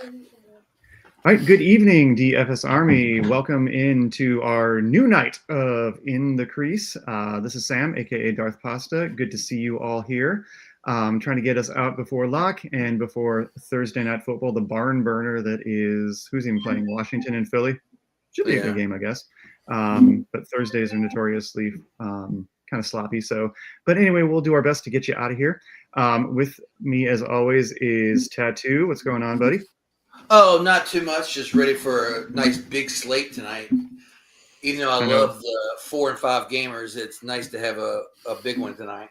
All right, good evening, DFS Army. Welcome into our new night of In the Crease. This is Sam, aka Darth Pasta. Good to see you all here. Trying to get us out before lock and before Thursday Night Football, the barn burner that is, who's even playing, Washington and Philly? Should be a good game, I guess. But Thursdays are notoriously kind of sloppy. But anyway, we'll do our best to get you out of here. With me, as always, is Tattoo. What's going on, buddy? Oh, not too much. Just ready for a nice big slate tonight. Even though I love the 4 and 5 gamers, it's nice to have a big one tonight.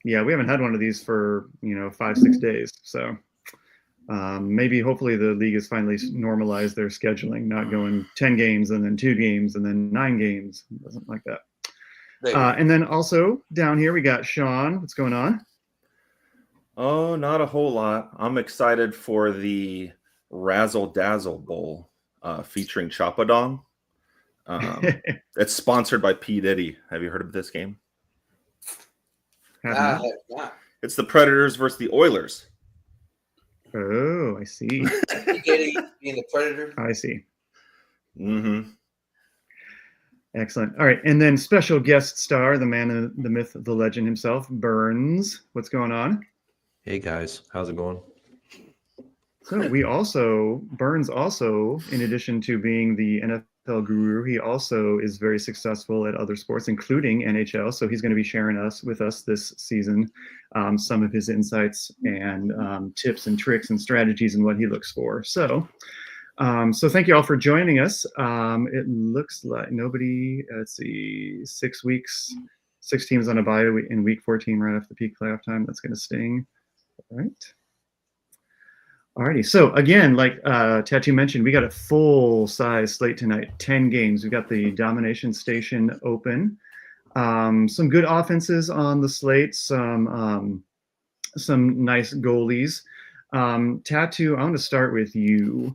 Yeah, we haven't had one of these for 5-6 days. So maybe hopefully the league has finally normalized their scheduling, not going 10 games and then 2 games and then 9 games. It doesn't like that. And then also down here we got Sean. What's going on? Oh, not a whole lot. I'm excited for the Razzle Dazzle Bowl featuring Chapadong. It's sponsored by P. Diddy. Have you heard of this game? It's the Predators versus the Oilers. Oh, I see. P. Diddy being the Predator. I see. Mm-hmm. Excellent. All right, and then special guest star, the man, the myth, the legend himself, Burns. What's going on? Hey guys, how's it going? So Burns also, in addition to being the NFL guru, he also is very successful at other sports, including NHL. So he's going to be sharing with us this season some of his insights and tips and tricks and strategies and what he looks for. So thank you all for joining us. It looks like nobody, let's see, 6 weeks, 6 teams on a bye in week 14 right after the peak playoff time. That's going to sting. All right. Alrighty, so again, like Tattoo mentioned, we got a full-size slate tonight, 10 games. We've got the Domination Station open. Some good offenses on the slate, some nice goalies. Tattoo, I want to start with you.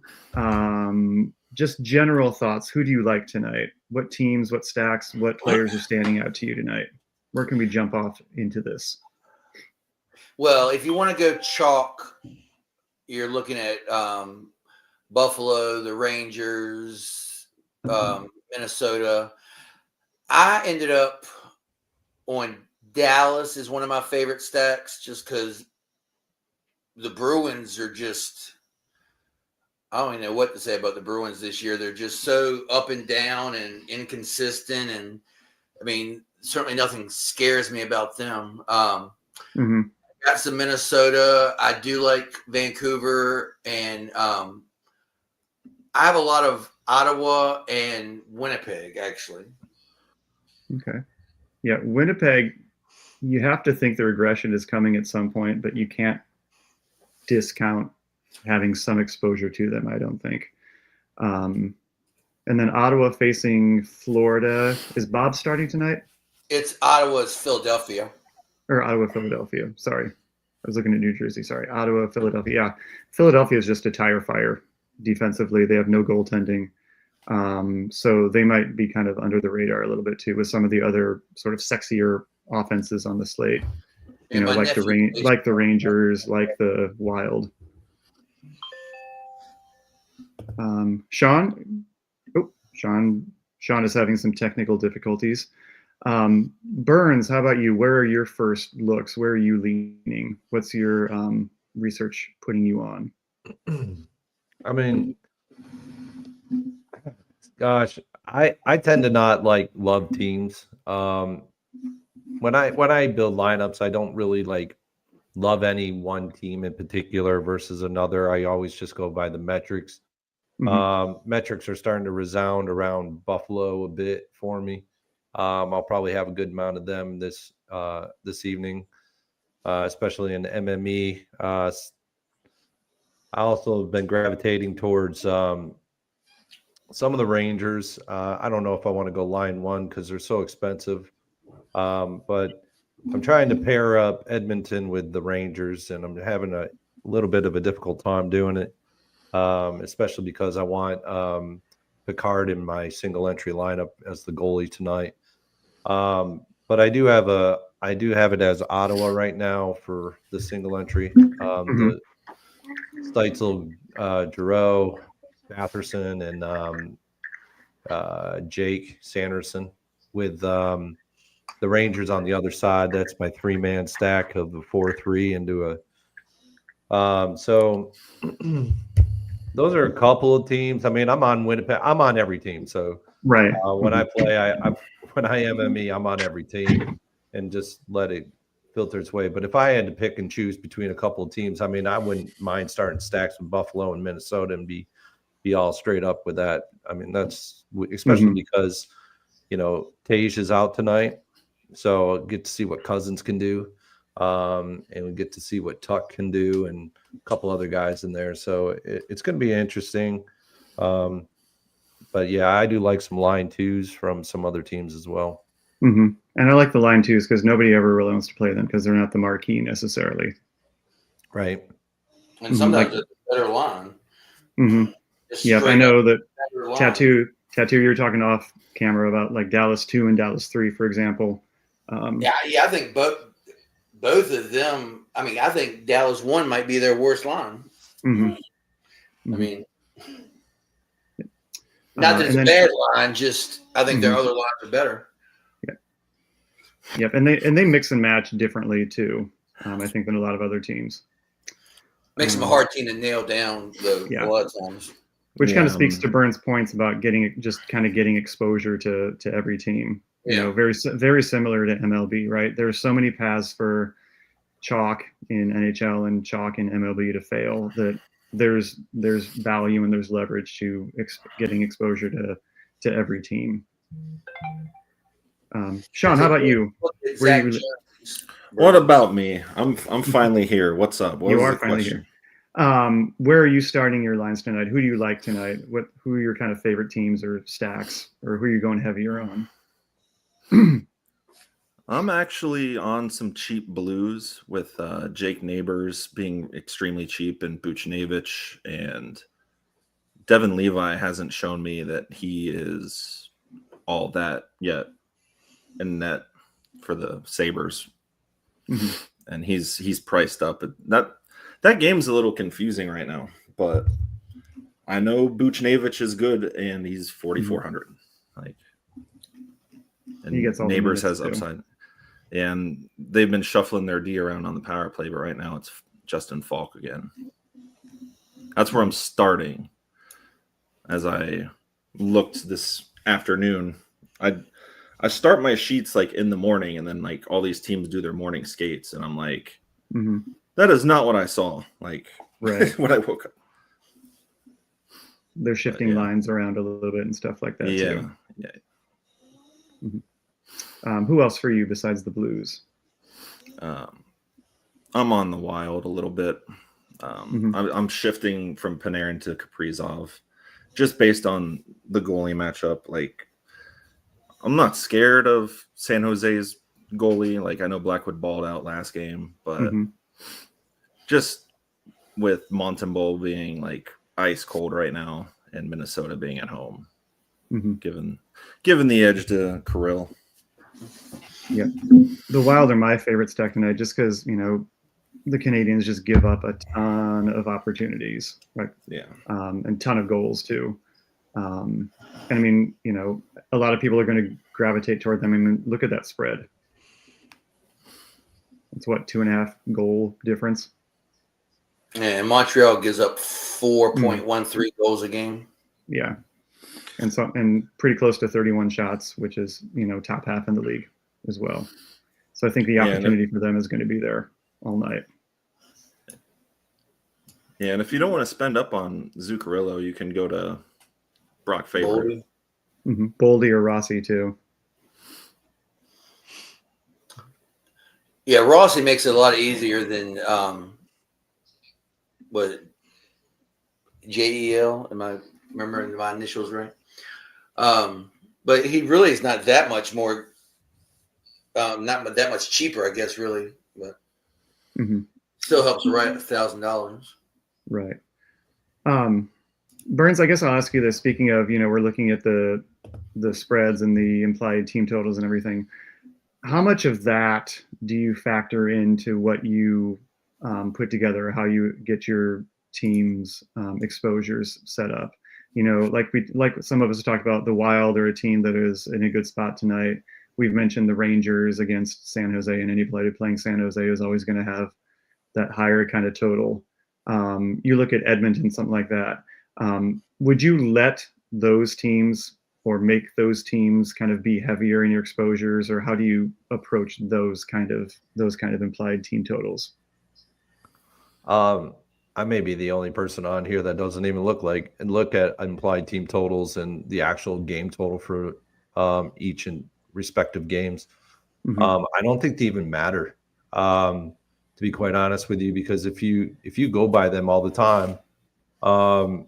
Just general thoughts. Who do you like tonight? What teams, what stacks, what players are standing out to you tonight? Where can we jump off into this? Well, if you want to go chalk, you're looking at Buffalo, the Rangers, Minnesota. I ended up on Dallas is one of my favorite stacks just because the Bruins are just – I don't even know what to say about the Bruins this year. They're just so up and down and inconsistent. And, I mean, certainly nothing scares me about them. Got some Minnesota. I do like Vancouver, and I have a lot of Ottawa and Winnipeg, actually. Okay. Yeah, Winnipeg, you have to think the regression is coming at some point, but you can't discount having some exposure to them, I don't think. And then Ottawa facing Florida. Is Bob starting tonight? It's Ottawa's Philadelphia. Or Ottawa, Philadelphia. Sorry. I was looking at New Jersey. Sorry. Ottawa, Philadelphia. Yeah. Philadelphia is just a tire fire defensively. They have no goaltending. So they might be kind of under the radar a little bit too with some of the other sort of sexier offenses on the slate. You know, like the Rangers, like the Wild. Sean is having some technical difficulties. Burns, how about you? Where are your first looks? Where are you leaning? What's your research putting you on? I mean, gosh, I tend to not love teams. When I build lineups, I don't really love any one team in particular versus another. I always just go by the metrics. Metrics are starting to resound around Buffalo a bit for me. I'll probably have a good amount of them this evening, especially in the MME. I also have been gravitating towards some of the Rangers. I don't know if I want to go line one because they're so expensive, but I'm trying to pair up Edmonton with the Rangers, and I'm having a little bit of a difficult time doing it, especially because I want Picard in my single entry lineup as the goalie tonight. But I do have it as Ottawa right now for the single entry. The Steitzel Giroux, Batherson, and Jake Sanderson with the Rangers on the other side. That's my 3-man stack of the 4-3 into a. So those are a couple of teams. I mean, I'm on Winnipeg. I'm on every team. So Right. when I play, when I MME, I'm on every team and just let it filter its way. But if I had to pick and choose between a couple of teams, I mean, I wouldn't mind starting stacks with Buffalo and Minnesota and be all straight up with that. I mean, that's especially because, Tage is out tonight. So I'll get to see what Cousins can do. And we get to see what Tuck can do and a couple other guys in there. So it's going to be interesting. But yeah, I do like some line twos from some other teams as well. And I like the line twos because nobody ever really wants to play them because they're not the marquee necessarily. Right. And sometimes it's a better line. Yeah, I know that Tattoo, you were talking off camera about like Dallas 2 and Dallas 3, for example. Yeah, I think both of them. I mean, I think Dallas 1 might be their worst line. I mean, not that it's a bad line, just I think their other lines are better. Yep, and they mix and match differently too. I think than a lot of other teams. Makes them a hard team to nail down a lot of times. Which kind of speaks to Burns' points about getting exposure to every team. Very very similar to MLB, right? There's so many paths for chalk in NHL and chalk in MLB to fail that there's value and there's leverage to getting exposure to every team. Sean, how about you? What about me? I'm finally here. What's up? What you was are the finally question? here. Where are you starting your lines tonight? Who do you like tonight? Who are your kind of favorite teams or stacks, or who are you going heavier on? I'm actually on some cheap blues with Jake Neighbors being extremely cheap and Buchnevich, and Devin Levi hasn't shown me that he is all that yet in net for the Sabres. And he's priced up. That game's a little confusing right now, but I know Buchnevich is good and he's 4,400. Like, and he gets all Neighbors the has upside. And they've been shuffling their D around on the power play, but right now it's Justin Falk again. That's where I'm starting. As I looked this afternoon, I start my sheets like in the morning, and then like all these teams do their morning skates, and I'm like, that is not what I saw. Like when I woke up, they're shifting lines around a little bit and stuff like that too. Who else for you besides the Blues? I'm on the Wild a little bit. I'm shifting from Panarin to Kaprizov, just based on the goalie matchup. Like, I'm not scared of San Jose's goalie. Like, I know Blackwood balled out last game, but just with Montembeault being like ice cold right now and Minnesota being at home, given the edge to Kirill. Yeah, the Wild are my favorite stack tonight, just because the Canadians just give up a ton of opportunities, right? Yeah, and ton of goals too. And I mean, a lot of people are going to gravitate toward them. I mean, look at that spread. It's what, 2.5 goal difference. Yeah, and Montreal gives up 4.13 goals a game. Yeah, and pretty close to 31 shots, which is top half in the league as well. So I think the opportunity for them is going to be there all night. Yeah, and if you don't want to spend up on Zuccarello, you can go to Brock Favorite. Boldy or Rossi too. Yeah, Rossi makes it a lot easier than JEL. Am I remembering my initials right? But he really is not that much more, not that much cheaper, I guess, really. But still helps right $1,000. Right. Burns, I guess I'll ask you this. Speaking of, we're looking at the spreads and the implied team totals and everything. How much of that do you factor into what you put together, how you get your teams' exposures set up. You know, like some of us talked about, the Wild are a team that is in a good spot tonight. We've mentioned the Rangers against San Jose, and anybody playing San Jose is always going to have that higher kind of total. You look at Edmonton, something like that. Would you let those teams or make those teams kind of be heavier in your exposures, or how do you approach those kind of implied team totals? I may be the only person on here that doesn't even look at implied team totals and the actual game total for each and respective games. Mm-hmm. I don't think they even matter, to be quite honest with you, because if you go by them all the time, I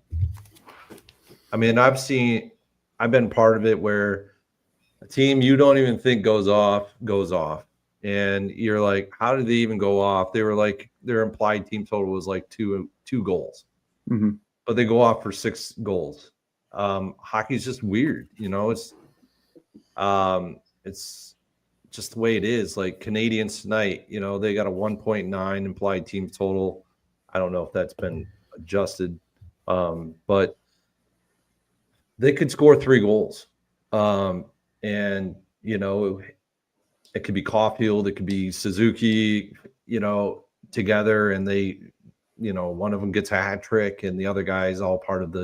mean, I've been part of it where a team you don't even think goes off, and you're like, how did they even go off? They were like, their implied team total was like two goals, Mm-hmm. but they go off for 6 goals. Hockey's just weird, you know. It's just the way it is. Like Canadians tonight, you know, they got a 1.9 implied team total. I don't know if that's been adjusted, but they could score 3 goals. And, you know, it could be Caulfield, it could be Suzuki, you know, together, and they, you know, one of them gets a hat trick and the other guy is all part of the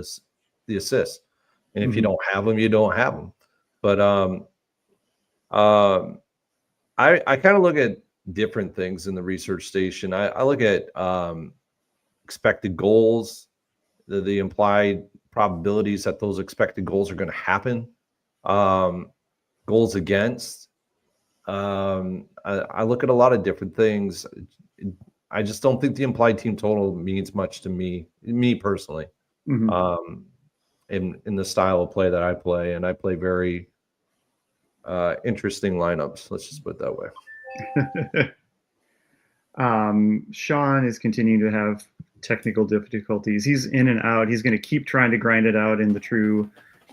assist. And if you don't have them, you don't have them. But I kind of look at different things in the research station. I look at expected goals, the implied probabilities that those expected goals are going to happen, goals against. I look at a lot of different things. I just don't think the implied team total means much to me personally. Mm-hmm. In the style of play that I play, and I play very interesting lineups. Let's just put it that way. Sean is continuing to have technical difficulties. He's in and out. He's going to keep trying to grind it out in the true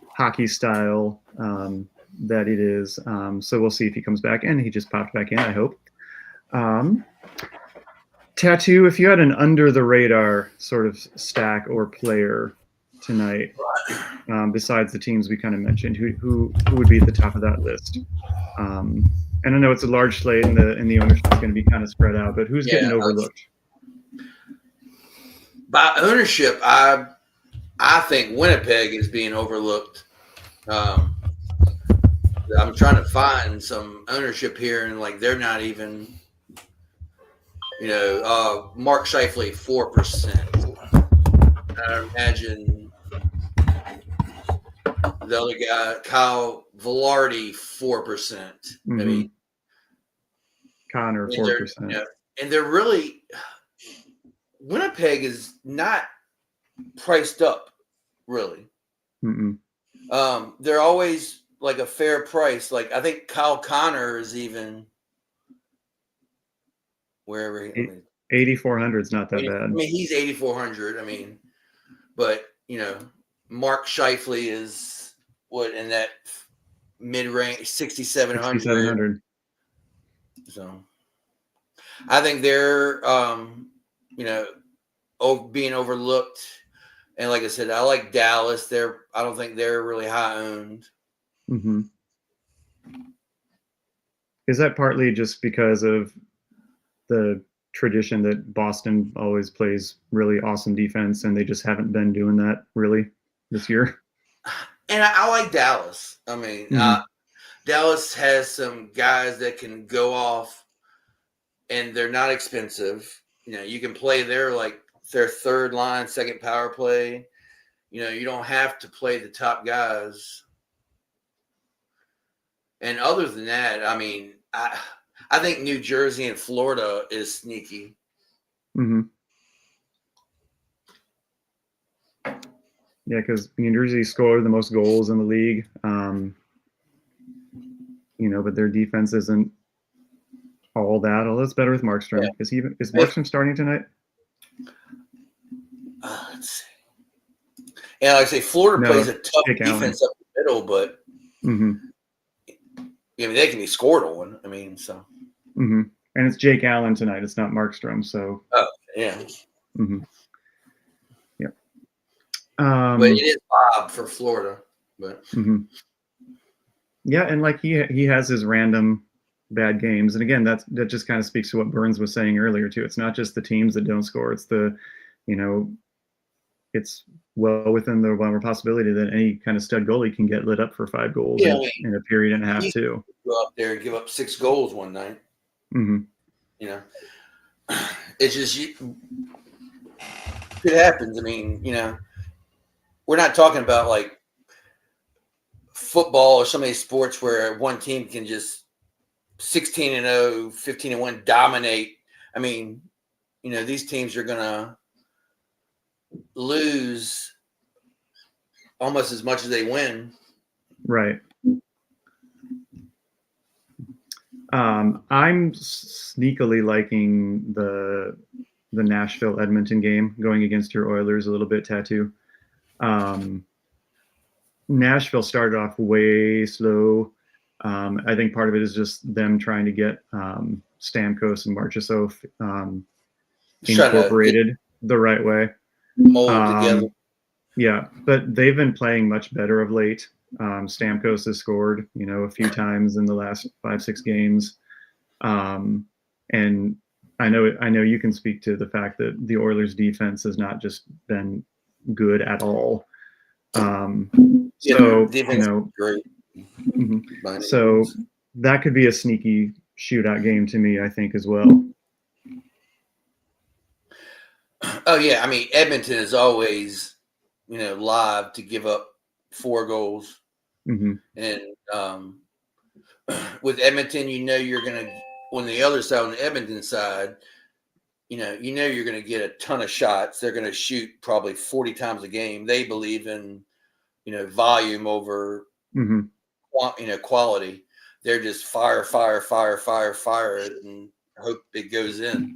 hockey style that it is. So we'll see if he comes back in. He just popped back in, I hope. Tattoo, if you had an under the radar sort of stack or player tonight, besides the teams we kind of mentioned, who would be at the top of that list? And I know it's a large slate, and the ownership is going to be kind of spread out, but who's getting overlooked? By ownership, I think Winnipeg is being overlooked. I'm trying to find some ownership here, and like they're not even, you know, Mark Scheifele 4%. I imagine the other guy, Kyle Velarde, 4%. Mm-hmm. I mean, Connor 4%. You know, and they're really, Winnipeg is not priced up, really. Mm-mm. They're always like a fair price. Like I think Kyle Connor is even wherever. 8,400 is not that bad. I mean, he's 8,400. I mean, but you know, Mark Scheifele is what in that mid range, 6,700. 6,700. So, I think they're, you know, being overlooked. And like I said, I like Dallas. I don't think they're really high owned. Mm-hmm. Is that partly just because of the tradition that Boston always plays really awesome defense, and they just haven't been doing that really this year? And I like Dallas. I mean, Dallas has some guys that can go off, and they're not expensive. You know, you can play their third line, second power play. You know, you don't have to play the top guys. And other than that, I mean, I think New Jersey and Florida is sneaky. Mm-hmm. Yeah, because New Jersey scored the most goals in the league. You know, but their defense isn't all that. Although it's better with Markstrom. Yeah. Is Markstrom starting tonight? Let's see. Yeah, like I say, Florida plays a tough defense up the middle, but I mean, they can be scored on. I mean, so. And it's Jake Allen tonight. It's not Markstrom. So. Oh, yeah. But it is Bob for Florida. But yeah, and like he has his random bad games, and again, that just kind of speaks to what Burns was saying earlier too. It's not just the teams that don't score; it's the, it's well within the realm of possibility that any kind of stud goalie can get lit up for 5 goals in a period and a half too. Go up there and give up 6 goals one night. It's just it happens. I mean, we're not talking about like football or some of these sports where one team can just 16-0, 15-1 dominate. I mean, these teams are gonna lose almost as much as they win. Right. I'm sneakily liking the Nashville Edmonton game going against your Oilers a little bit, Tattoo. Nashville started off way slow. I think part of it is just them trying to get Stamkos and Marchessault incorporated the right way. Mold together. Yeah, but they've been playing much better of late. Stamkos has scored, a few times in the last 5-6 games. And I know you can speak to the fact that the Oilers defense has not just been good at all. So, great. So that could be a sneaky shootout game to me, I think, as well. Oh yeah, I mean Edmonton is always, live to give up 4 goals, and with Edmonton, you're gonna on the other side, on the Edmonton side, you're gonna get a ton of shots. They're gonna shoot probably 40 times a game. They believe in, volume over, quality. They're just fire, and hope it goes in.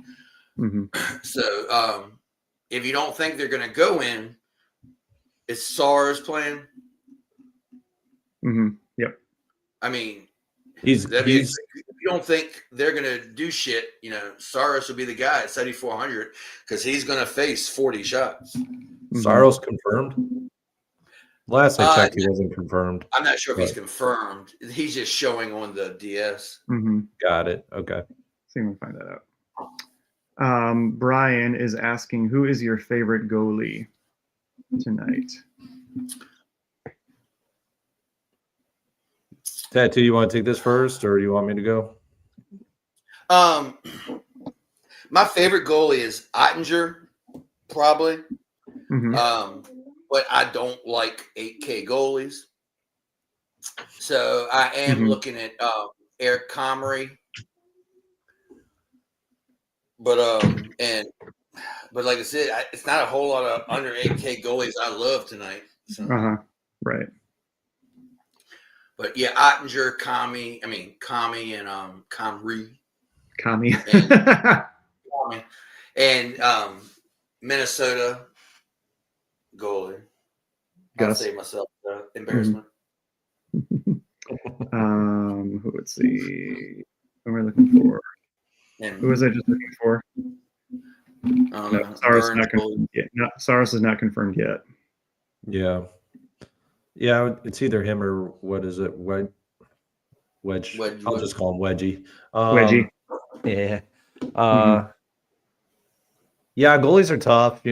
So if you don't think they're going to go in, is SARS playing? Yep. I mean, he's if you don't think they're going to do shit, Saros will be the guy at 7,400 because he's going to face 40 shots. Saros confirmed? Last I checked, he wasn't confirmed. I'm not sure if he's confirmed. He's just showing on the DS. Got it. Okay. See if we can find that out. Brian is asking, who is your favorite goalie tonight? Tattoo, you want to take this first, or do you want me to go? My favorite goalie is Ottinger, probably. But I don't like 8K goalies. So I am looking at Eric Comrie. But like I said, it's not a whole lot of under 8K goalies I love tonight. So. Right. But yeah, Ottinger, Comrie, and Comrie. And Minnesota goalie. I'll save myself the embarrassment. Let's see. Who am I looking for? Who was I just looking for? No, Saros is not confirmed yet. No, Saros is not confirmed yet. Yeah, it's either him or what is it? Wedge. I'll just call him Wedgie. Wedgie. Yeah. Yeah, goalies are tough.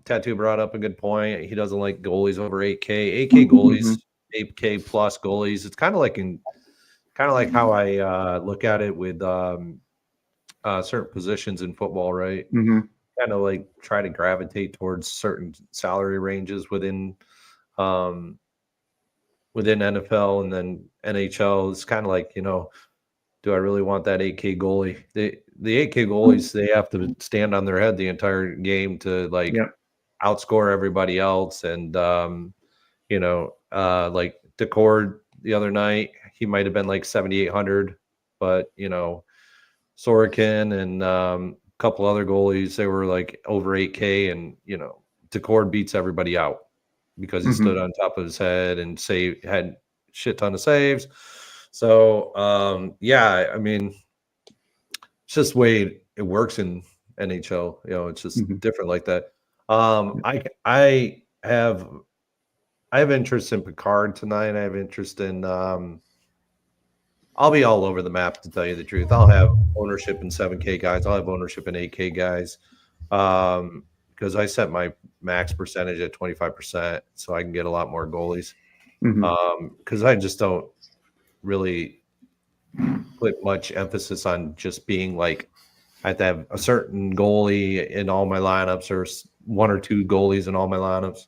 Tattoo brought up a good point. He doesn't like goalies over 8K. 8K goalies, 8K plus goalies. It's kind of like how I look at it with certain positions in football, right? Kind of like try to gravitate towards certain salary ranges within NFL and then NHL. It's kind of like, do I really want that 8K goalie? The 8K goalies, they have to stand on their head the entire game to outscore everybody else. And, like Decord the other night, he might have been like 7,800, but, Sorokin and a couple other goalies, they were like over 8K, and, Decord beats everybody out because he stood on top of his head and had shit ton of saves. So, it's just the way it works in NHL. It's just different like that. have interest in Picard tonight. I have interest in I'll be all over the map, to tell you the truth. I'll have ownership in 7K guys. I'll have ownership in 8K guys. Because I set my max percentage at 25%, so I can get a lot more goalies. Because I just don't really put much emphasis on just being like, I have to have a certain goalie in all my lineups or one or two goalies in all my lineups.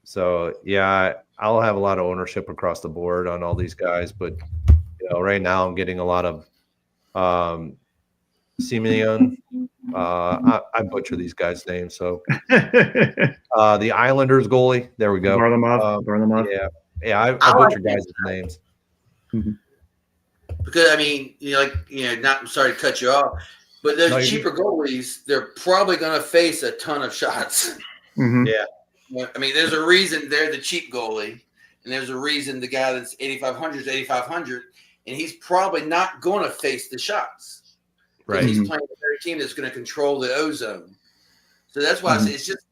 So yeah, I'll have a lot of ownership across the board on all these guys, but right now I'm getting a lot of Simeon. I butcher these guys' names. So the Islanders goalie. There we go. Varlamov. Yeah. I butcher guys' names. Because not. I'm sorry to cut you off, but those cheaper goalies, they're probably going to face a ton of shots. Yeah. I mean, there's a reason they're the cheap goalie, and there's a reason the guy that's 8,500 is 8,500, and he's probably not going to face the shots. Right. He's playing a very team that's going to control the ozone. So that's why I say it's just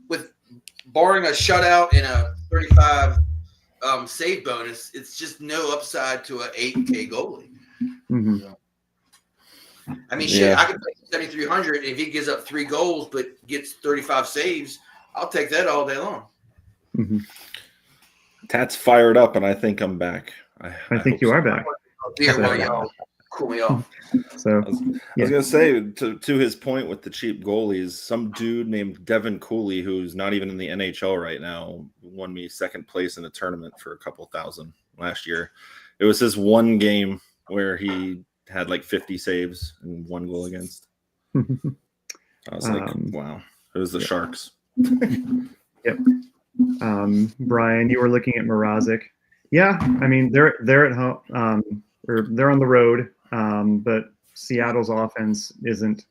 with barring a shutout and a 35 save bonus, it's just no upside to an 8K goalie. I mean, shit, I could play 7,300 if he gives up 3 goals but gets 35 saves. I'll take that all day long. Tat's fired up, and I think I'm back. I think you are back. Beer while y'all cool me off. So I was gonna say to his point with the cheap goalies, some dude named Devin Cooley, who's not even in the NHL right now, won me second place in a tournament for a couple thousand last year. It was his one game where he had like 50 saves and 1 goal against. I was like, wow. It was the Sharks. Yep. Brian, you were looking at Mrazek. Yeah, I mean they're at home, or they're on the road, but Seattle's offense isn't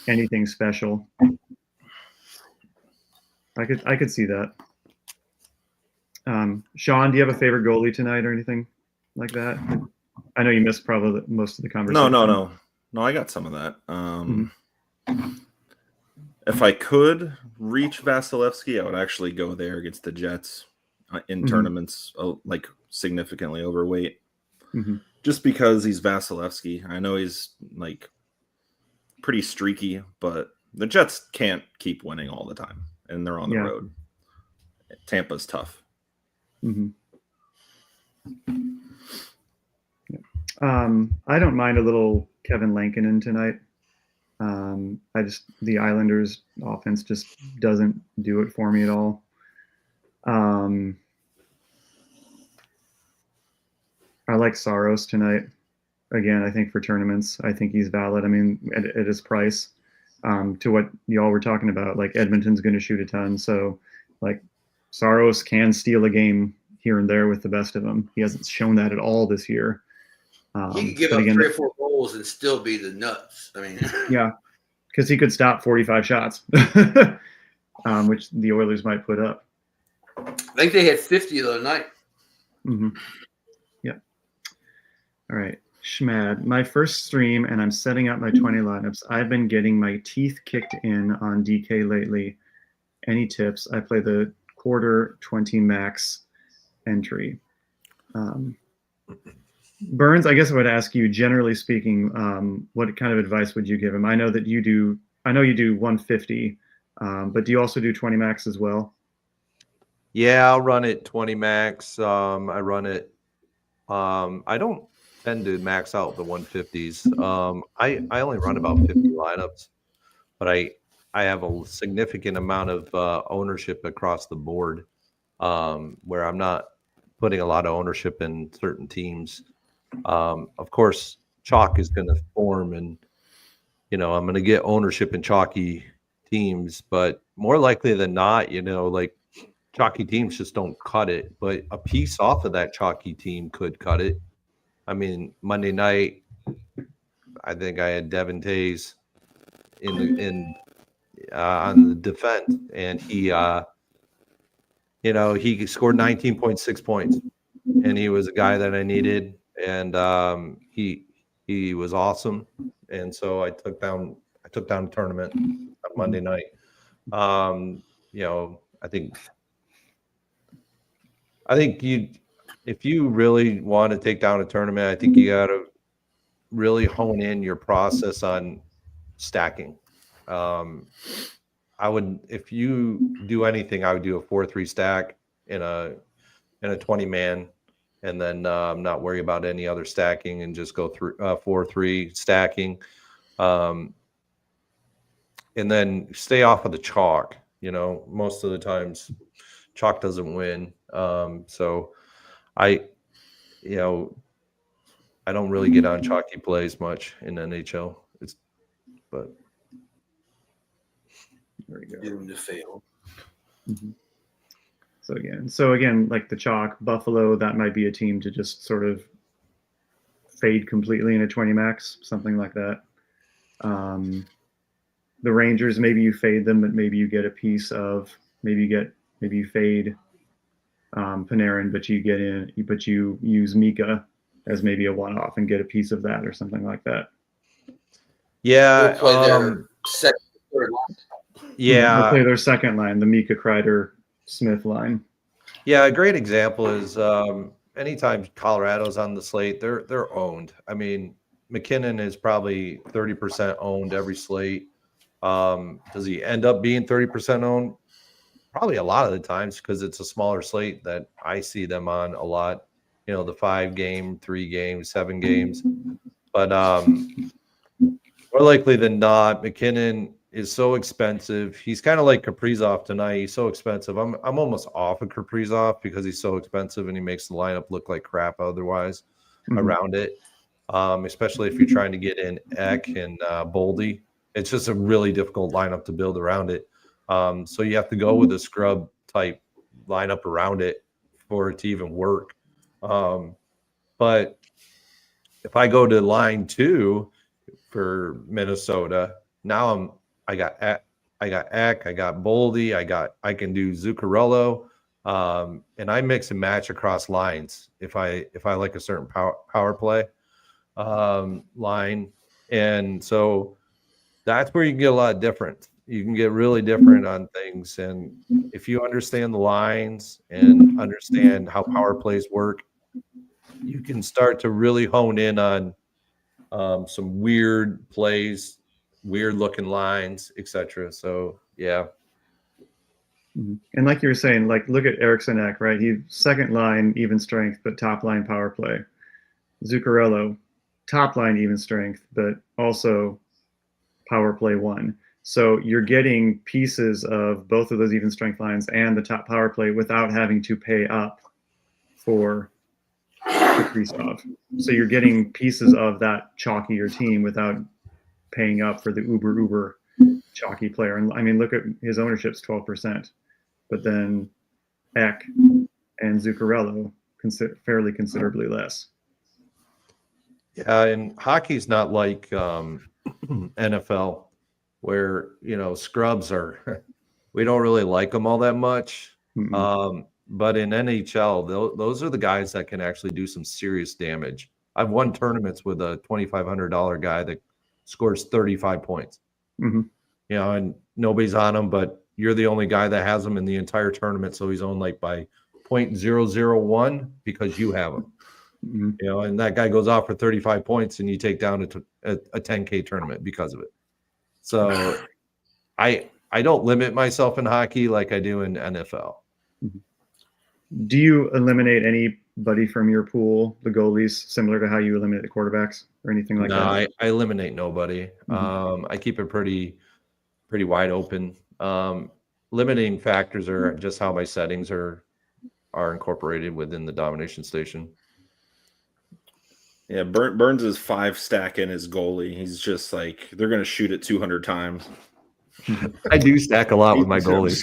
anything special. I could see that. Sean, do you have a favorite goalie tonight or anything like that? I know you missed probably most of the conversation. No, I got some of that. If I could reach Vasilevsky, I would actually go there against the Jets in tournaments, like significantly overweight. Just because he's Vasilevsky. I know he's like pretty streaky, but the Jets can't keep winning all the time, and they're on the road. Tampa's tough. I don't mind a little Kevin Lankinen tonight. The Islanders offense just doesn't do it for me at all. I like Saros tonight. Again, I think for tournaments, I think he's valid. I mean, at his price, to what y'all were talking about, like Edmonton's going to shoot a ton. So like Saros can steal a game here and there with the best of them. He hasn't shown that at all this year. He could give up 3 or 4 goals and still be the nuts. I mean, yeah, because he could stop 45 shots, which the Oilers might put up. I think they had 50 the other night. Yeah. All right. Schmad, my first stream, and I'm setting up my 20 lineups. I've been getting my teeth kicked in on DK lately. Any tips? I play the quarter 20 max entry. Burns, I guess I would ask you, generally speaking, what kind of advice would you give him? I know you do 150, but do you also do 20 max as well? Yeah, I'll run it 20 max. I run it. I don't tend to max out the 150s. I only run about 50 lineups, but I have a significant amount of ownership across the board, where I'm not putting a lot of ownership in certain teams. Of course, chalk is going to form, and I'm going to get ownership in chalky teams, but more likely than not, like chalky teams just don't cut it, but a piece off of that chalky team could cut it. I mean, Monday night, I think I had Devin Tays on the defense, and he scored 19.6 points, and he was a guy that I needed. And he was awesome, and so I took down a tournament on Monday night. You know, I think if you really want to take down a tournament, I think you got to really hone in your process on stacking. I would, if you do anything, I would do a 4-3 stack in a 20-man, and then not worry about any other stacking, and just go through 4-3 stacking, and then stay off of the chalk. You know, most of the times chalk doesn't win. So I don't really get on chalky plays much in NHL. But there we go. Doomed to fail. Mm-hmm. So again, like the chalk, Buffalo, that might be a team to just sort of fade completely in a 20 max, something like that. The Rangers, maybe you fade them, but maybe you get a piece of, maybe you fade Panarin, but you use Mika as maybe a one-off and get a piece of that or something like that. Yeah, They'll play their second, third line. Yeah, they'll play their second line, the Mika Kreider Smith line. Yeah, a great example is anytime Colorado's on the slate, they're owned. I mean, McKinnon is probably 30% owned every slate. Does he end up being 30% owned? Probably a lot of the times, because it's a smaller slate that I see them on a lot. You know, the 5-game, 3-game, 7 games. But more likely than not, McKinnon is so expensive. He's kind of like Kaprizov tonight. He's so expensive. I'm almost off of Kaprizov because he's so expensive and he makes the lineup look like crap otherwise around it. Especially if you're trying to get in Eck and Boldy. It's just a really difficult lineup to build around it. So you have to go with a scrub type lineup around it for it to even work. But if I go to line 2 for Minnesota, now I got Eck, I got Boldy, I can do Zuccarello, and I mix and match across lines if I like a certain power play line, and so that's where you can get a lot different. You can get really different on things, and if you understand the lines and understand how power plays work, you can start to really hone in on some weird plays, weird looking lines, etc. So yeah. And like you were saying, like look at Eriksson Ek, right? He's second line even strength, but top line power play. Zuccarello, top line even strength, but also power play 1. So you're getting pieces of both of those even strength lines and the top power play without having to pay up for Kaprizov. So you're getting pieces of that chalkier team without paying up for the uber chalky player. And I mean, look at his ownership's 12%, but then Eck and Zuccarello fairly considerably less. Yeah, and hockey's not like NFL, where scrubs are. We don't really like them all that much. But in NHL, those are the guys that can actually do some serious damage. I've won tournaments with a $2,500 guy that scores 35 points. And nobody's on him, but you're the only guy that has him in the entire tournament, so he's owned like by 0.001 because you have him. And that guy goes off for 35 points, and you take down a 10K tournament because of it. So I don't limit myself in hockey like I do in NFL. Do you eliminate anybody from your pool, the goalies, similar to how you eliminate the quarterbacks or anything like that? No, I eliminate nobody. I keep it pretty wide open. Limiting factors are just how my settings are incorporated within the domination station. Yeah, Burns is 5 stacking his goalie. He's just like, they're going to shoot it 200 times. I do stack a lot with my goalies.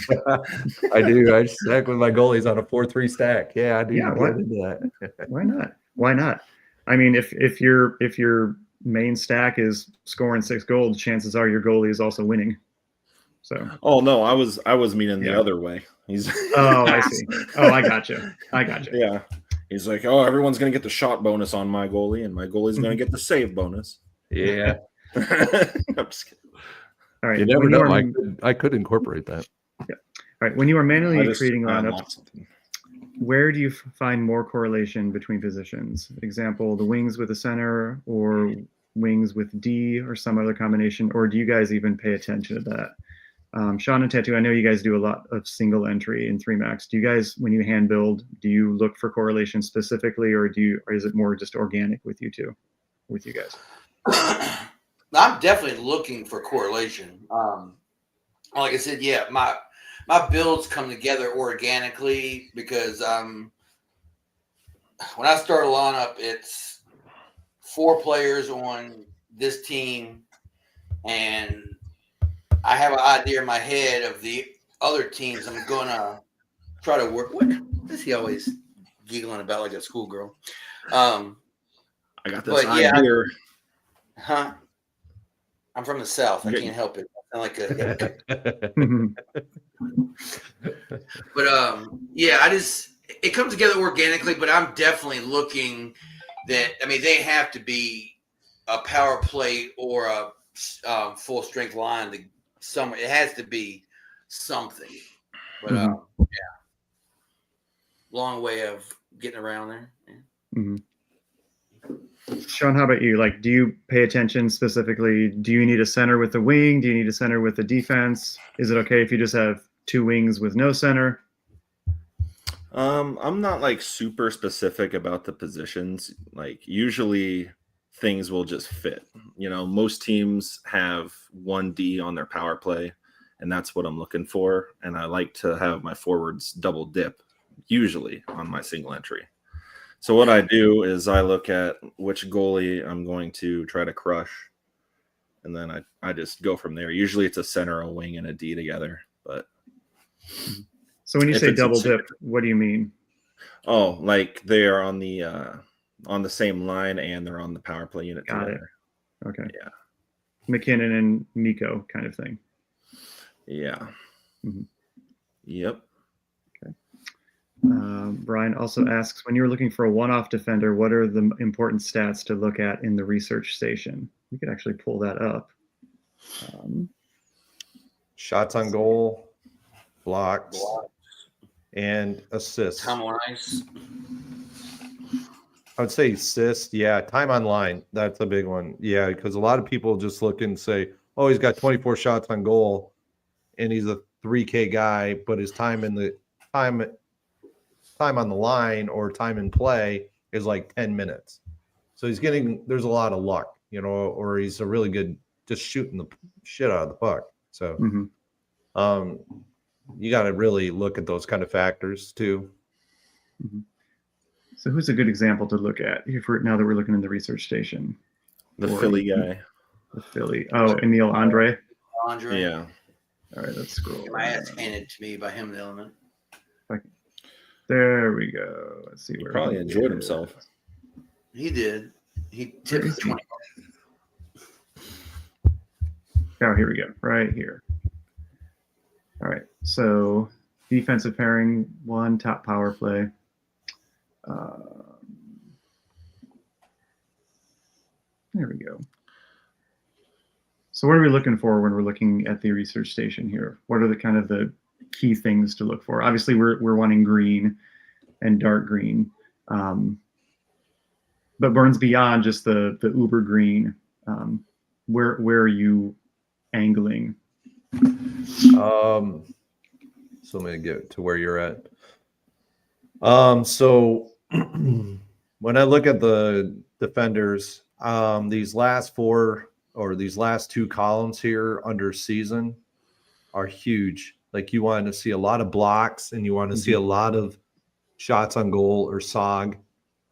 I do. I stack with my goalies on a 4-3 stack. Yeah, I do. Yeah, why not? I mean, if your main stack is scoring 6 goals, chances are your goalie is also winning. So. Oh no, I was meaning the other way. Oh, I see. Oh, I gotcha. Yeah. He's like, oh, everyone's going to get the shot bonus on my goalie, and my goalie's going to get the save bonus. Yeah. I'm just kidding. All right. You never when know. are, I could incorporate that. all right. When you are I manually just creating lineups, unlocked something. where do you find more correlation between positions? Example, the wings with a center or wings with D or some other combination, or do you guys even pay attention to that? Sean and Tattoo, I know you guys do a lot of single entry in 3Max. Do you guys, when you hand build, do you look for correlation specifically, or is it more just organic with you two, with you guys? I'm definitely looking for correlation. Like I said, yeah, my builds come together organically because when I start a lineup, it's 4 players on this team, and I have an idea in my head of the other teams I'm gonna try to work. What is he always giggling about like a schoolgirl? I got this But yeah, idea. huh? I'm from the South. I can't help it. I sound like a But yeah, it comes together organically, but I'm definitely looking that, I mean, they have to be a power play or a full strength line it has to be something. But yeah, long way of getting around there. Yeah. Sean, how about you? Like, do you pay attention specifically? Do you need a center with a wing? Do you need a center with a defense? Is it okay if you just have 2 wings with no center? I'm not like super specific about the positions. Like usually things will just fit. Most teams have 1D on their power play, and that's what I'm looking for. And I like to have my forwards double dip usually on my single entry. So what I do is I look at which goalie I'm going to try to crush, and then I just go from there. Usually it's a center, a wing, and a D together. But so when you say double dip, what do you mean? Oh, like they are on the same line and they're on the power play unit together. Okay. Yeah. McKinnon and Miko kind of thing. Yeah. Yep. Brian also asks, when you're looking for a one-off defender, what are the important stats to look at in the research station? You could actually pull that up. Shots on goal, blocks, and assists. Time on ice. I would say assist. Yeah, time on line. That's a big one. Yeah, because a lot of people just look and say, "Oh, he's got 24 shots on goal, and he's a 3K guy," but his time on the line or time in play is like 10 minutes. So there's a lot of luck, or he's a really good just shooting the shit out of the puck. So you got to really look at those kind of factors too. So who's a good example to look at now that we're looking in the research station? The Philly guy. The Philly. Oh, Emil Andre. Yeah. All right, let's scroll. My ass handed to me by him, the element. There we go. Let's see He where probably enjoyed himself. He did. He tipped 20. Oh, here we go. Right here. All right. So defensive pairing 1, top power play. There we go. So what are we looking for when we're looking at the research station here? What are the key things to look for? Obviously, we're wanting green and dark green, but Burns beyond just the uber green. Where are you angling? So let me get to where you're at. So when I look at the defenders, these last 4 or these last 2 columns here under season are huge. Like you want to see a lot of blocks and you want to see a lot of shots on goal or SOG.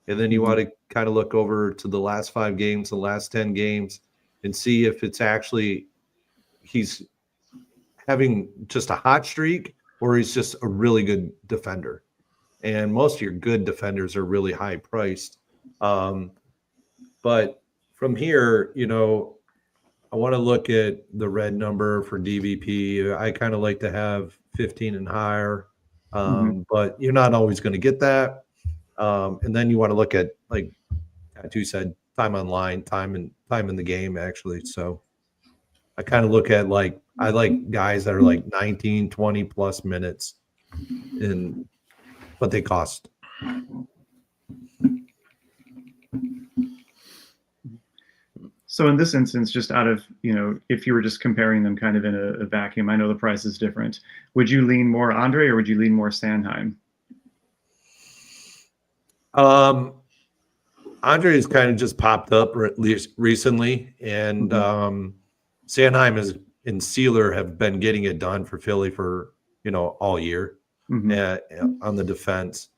And then you want to kind of look over to the last 5 games, the last 10 games, and see if it's actually he's having just a hot streak or he's just a really good defender. And most of your good defenders are really high priced. But from here, I want to look at the red number for DVP. I kind of like to have 15 and higher, but you're not always going to get that. And then you want to look at, like Tattoo said, time online, time in the game, actually. So I kind of look at I like guys that are like 19, 20 plus minutes in what they cost. So in this instance, just out of, if you were just comparing them kind of in a vacuum, I know the price is different. Would you lean more Andre or would you lean more Sanheim? Andre has kind of just popped up recently, and Sanheim and Sealer have been getting it done for Philly for all year on the defense.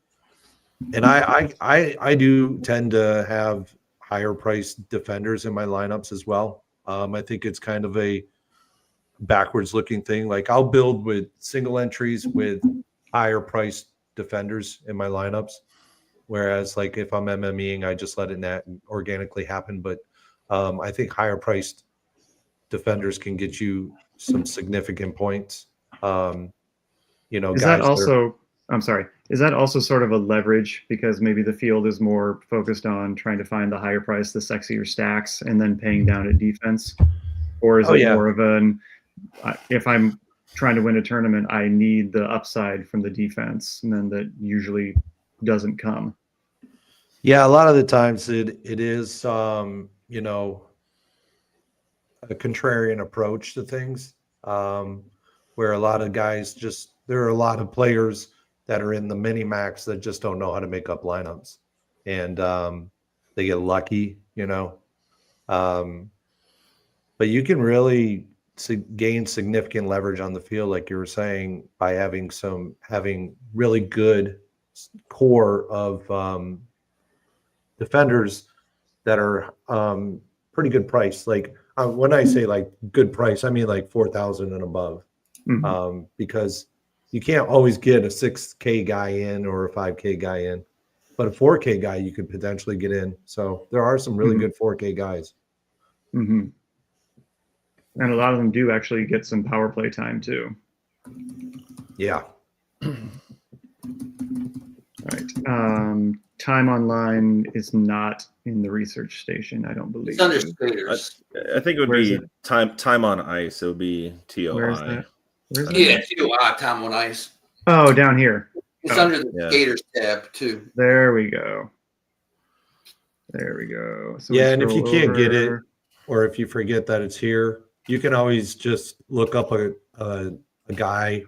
And I do tend to have higher priced defenders in my lineups as well. I think it's kind of a backwards looking thing. Like I'll build with single entries with higher priced defenders in my lineups. Whereas like if I'm MMEing, I just let it organically happen. But I think higher priced defenders can get you some significant points. Is that also, I'm sorry, is that also sort of a leverage because maybe the field is more focused on trying to find the higher price, the sexier stacks, and then paying down at defense? Or is it more of if I'm trying to win a tournament, I need the upside from the defense, and then that usually doesn't come? Yeah, a lot of the times it is, a contrarian approach to things, where a lot of guys there are a lot of players that are in the mini max that just don't know how to make up lineups, and they get lucky, but you can really gain significant leverage on the field, like you were saying, by having really good core of defenders that are pretty good price. Like when I say like good price, I mean like 4,000 and above, because you can't always get a 6K guy in or a 5K guy in, but a 4K guy you could potentially get in. So there are some really good 4K guys. And a lot of them do actually get some power play time too. Yeah. All right. Time online is not in the research station, I don't believe. It's under skaters. I think it would be time on ice. It would be TOI. Where is that? Yeah, TOI, time on ice. Oh, down here. It's under the skaters tab too. There we go. So and if you can't get it, or if you forget that it's here, you can always just look up a guy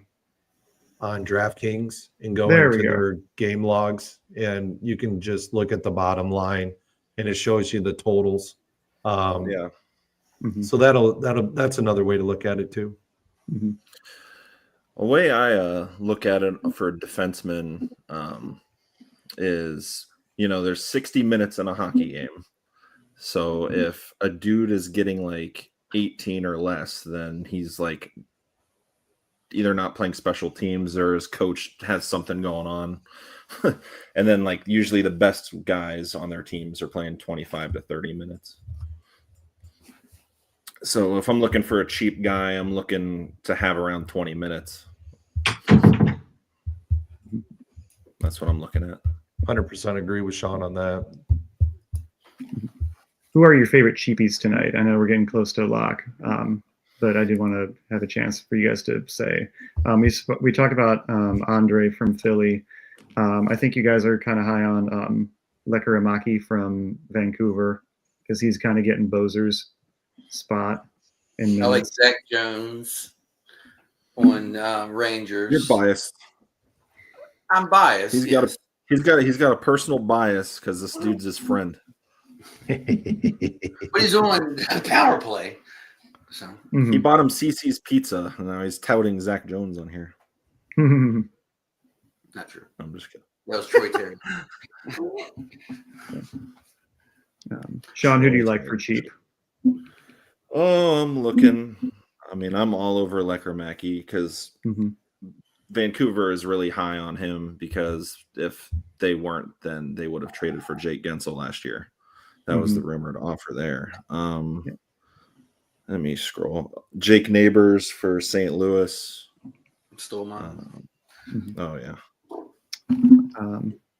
on DraftKings and go into their game logs, and you can just look at the bottom line and it shows you the totals. So that's another way to look at it too. A way I look at it for defensemen is, there's 60 minutes in a hockey game. So if a dude is getting like 18 or less, then he's like either not playing special teams or his coach has something going on. And then like usually the best guys on their teams are playing 25 to 30 minutes. So if I'm looking for a cheap guy, I'm looking to have around 20 minutes. That's what I'm looking at. 100% agree with Sean on that. Who are your favorite cheapies tonight? I know we're getting close to a lock, but I do want to have a chance for you guys to say. We talked about Andre from Philly. I think you guys are kind of high on Lekaramaki from Vancouver because he's kind of getting Bozer's spot. I like Zach Jones on Rangers. You're biased. I'm biased. He's got a personal bias because this dude's his friend. But he's on power play. So he bought him CC's Pizza, and now he's touting Zach Jones on here. Not true. I'm just kidding. That was Troy Terry. Sean, who do you like for cheap? Oh, I'm looking. I mean, I'm all over Lekaramaki because Vancouver is really high on him because if they weren't, then they would have traded for Jake Gensel last year. That was the rumored offer there. Let me scroll. Jake Neighbors for St. Louis. Stole mine. Oh, yeah.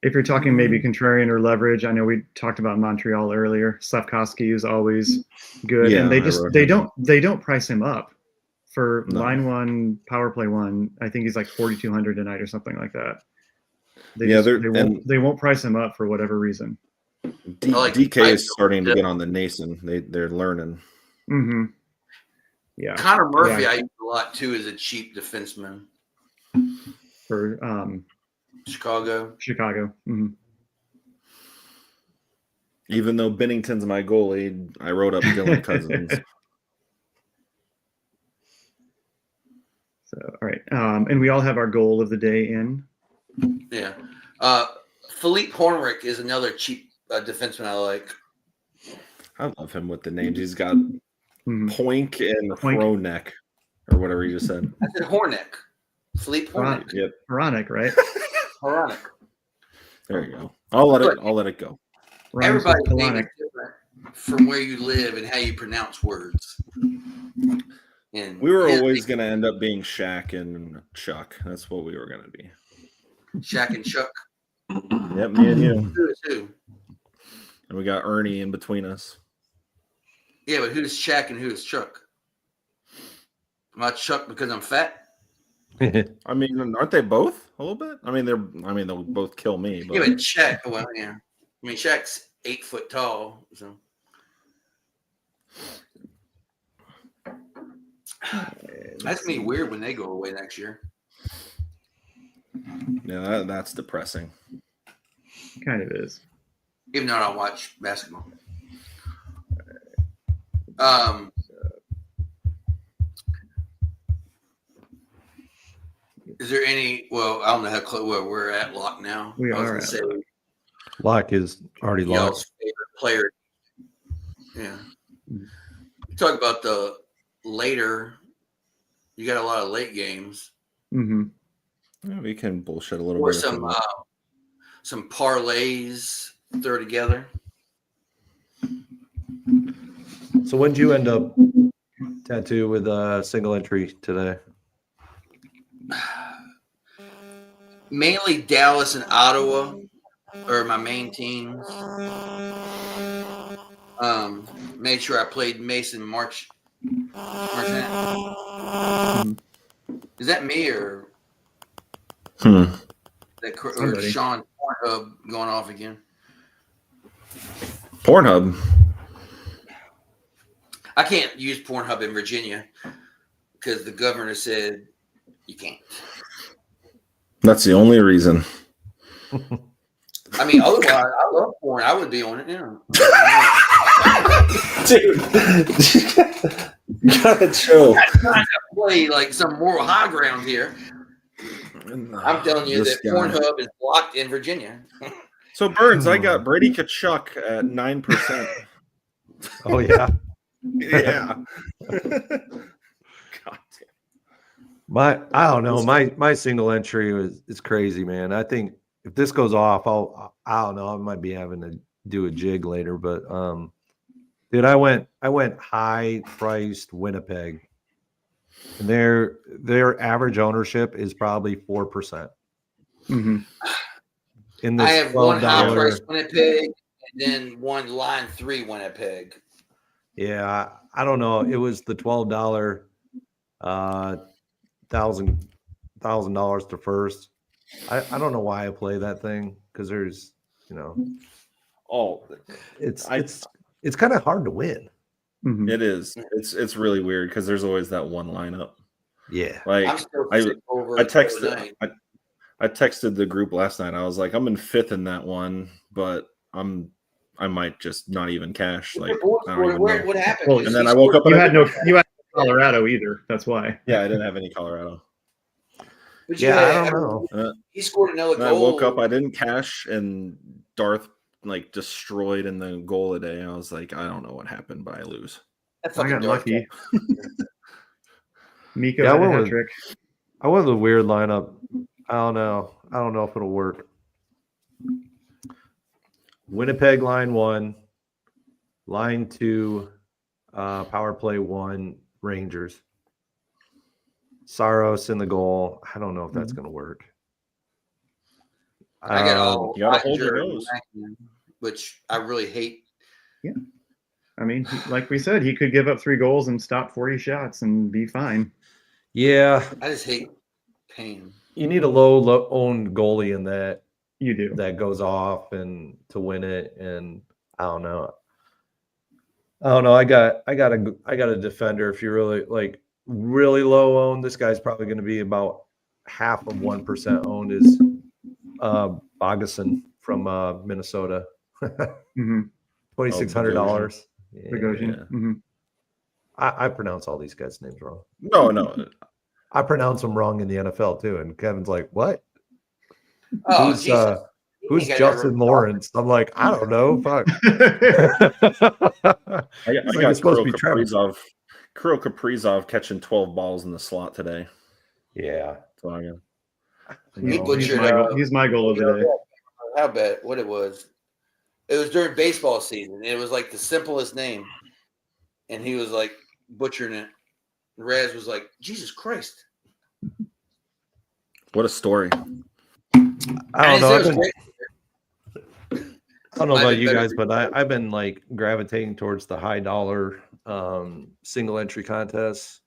If you're talking maybe contrarian or leverage, I know we talked about Montreal earlier. Slavkovsky is always good, Yeah, and I wrote him. they don't price him up for No. line one, power play one. I think he's like 4,200 tonight or something like that. They won't price him up for whatever reason. DK is starting to get on the Nason. They're learning. Mm-hmm. Yeah, Connor Murphy I use a lot too as a cheap defenseman for Chicago. Mm-hmm. Even though Bennington's my goalie, I wrote up Dylan Cousins. So, all right. And we all have our goal of the day in. Yeah. Philippe Hornrick is another cheap defenseman I like. I love him with the names. He's got Poink and Hronek, or whatever you just said. I said Hornick. Philippe Hornick. Yep. Hronek, right? Hornick. There you go. I'll let it go. Everybody's name is different from where you live and how you pronounce words. And we were always going to end up being Shaq and Chuck. That's what we were going to be. Shaq and Chuck. Yep, me and you. Who is who? And we got Ernie in between us. Yeah, but who's Shaq and who's Chuck? Am I Chuck because I'm fat? I mean, aren't they both a little bit? I mean, they'll both kill me. But... Yeah, but Shaq. Well, yeah. I mean, Shaq's 8 foot tall, so. That's gonna be weird when they go away next year. Yeah, that's depressing. It kind of is. Even though I don't watch basketball. Is there any? Well, I don't know how close we're at lock now. We are at lock. Lock is already locked. Favorite player. Yeah. You talk about the later. You got a lot of late games. Mm-hmm. Yeah, we can bullshit a little Or bit. some parlays throw together. So when did you end up tattoo with a single entry today? Mainly Dallas and Ottawa are my main teams. Made sure I played Mason March. Is that me or or Sean Pornhub going off again? Pornhub. I can't use Pornhub in Virginia because the governor said you can't. That's the only reason. I mean, otherwise, I love porn. I would be on it now. Dude, you gotta chill. I'm trying to play like some moral high ground here. I'm telling you that Pornhub is blocked in Virginia. So Burns, I got Brady Kachuk at 9%. Oh yeah. Yeah. God damn. I don't know. My single entry is crazy, man. I think if this goes off, I don't know. I might be having to do a jig later, but dude, I went high priced Winnipeg, and their average ownership is probably 4%. Mm-hmm. I have one high price Winnipeg and then one line 3 Winnipeg. Yeah, I don't know. It was the $12 $1,000 to first. I don't know why I play that thing because there's it's kind of hard to win. Mm-hmm. It is. It's really weird because there's always that one lineup. Yeah, like I texted the group last night. I was like, I'm in 5th in that one, but I might just not even cash. Like, I don't even know. What happened? Well, and then I woke up. You had no Colorado either. That's why. Yeah, I didn't have any Colorado. But I don't know. He scored another goal. I woke up. I didn't cash, and Darth destroyed in the goal a day. I was like, I don't know what happened, but I lose. I got lucky. Miko Yeah, had a hat trick. I went with a weird lineup. I don't know if it'll work. Winnipeg line 1, line 2, power play 1, Rangers. Saros in the goal. I don't know if that's going to work. I got all You gotta hold Ottinger your and nose. Lackman, which I really hate. Yeah. I mean, like we said, he could give up 3 goals and stop 40 shots and be fine. Yeah, I just hate pain. you need a low owned goalie in that You do. that goes off and to win it. And I don't know. I got a defender. If you're really low owned, this guy's probably going to be about half of 1% owned. Is Bogason from Minnesota, Mm-hmm. $2,600. Bogosian. Yeah. Mm-hmm. I pronounce all these guys' names wrong. No. I pronounce them wrong in the NFL too. And Kevin's like, "What? Oh, Who's Jesus. who's got Justin that Lawrence?" I'm like, "I don't know. Fuck." I It's got it's supposed to Kirill be Trevor. Kaprizov catching 12 balls in the slot today. Yeah. So I got. He butchered, he's my goal of the day. How bad? What it was? It was during baseball season. It was like the simplest name, and he was like butchering it. Raz was like, "Jesus Christ!" What a story. I don't know. It was great. I don't know Might about have you better guys, but I've been like gravitating towards the high dollar single entry contests.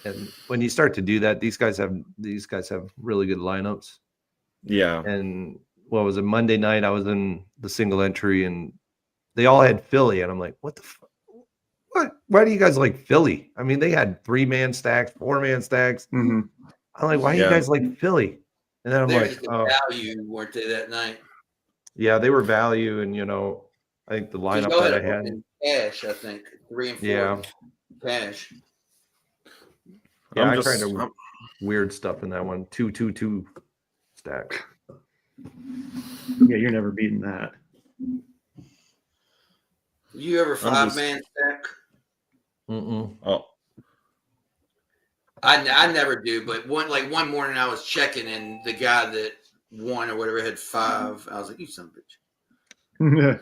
And when you start to do that, these guys have really good lineups. Yeah. And what was it? Monday night, I was in the single entry, and they all had Philly, and I'm like, what the fuck? What? Why do you guys like Philly? I mean, they had 3-man stacks, 4-man stacks. Mm-hmm. I'm like, why do you guys like Philly? And then I'm They're like, just the value, weren't they, that night? yeah, they were value, and I think the lineup that I had in cash, I think 3 and 4. Yeah. Cash. Yeah, I tried to weird stuff in that one. 2-2-2 stack. Yeah, you're never beating that. You ever 5-man stack? Mm-mm. Oh, I never do, but one morning I was checking, and the guy that won or whatever had 5. I was like, "You son of a bitch."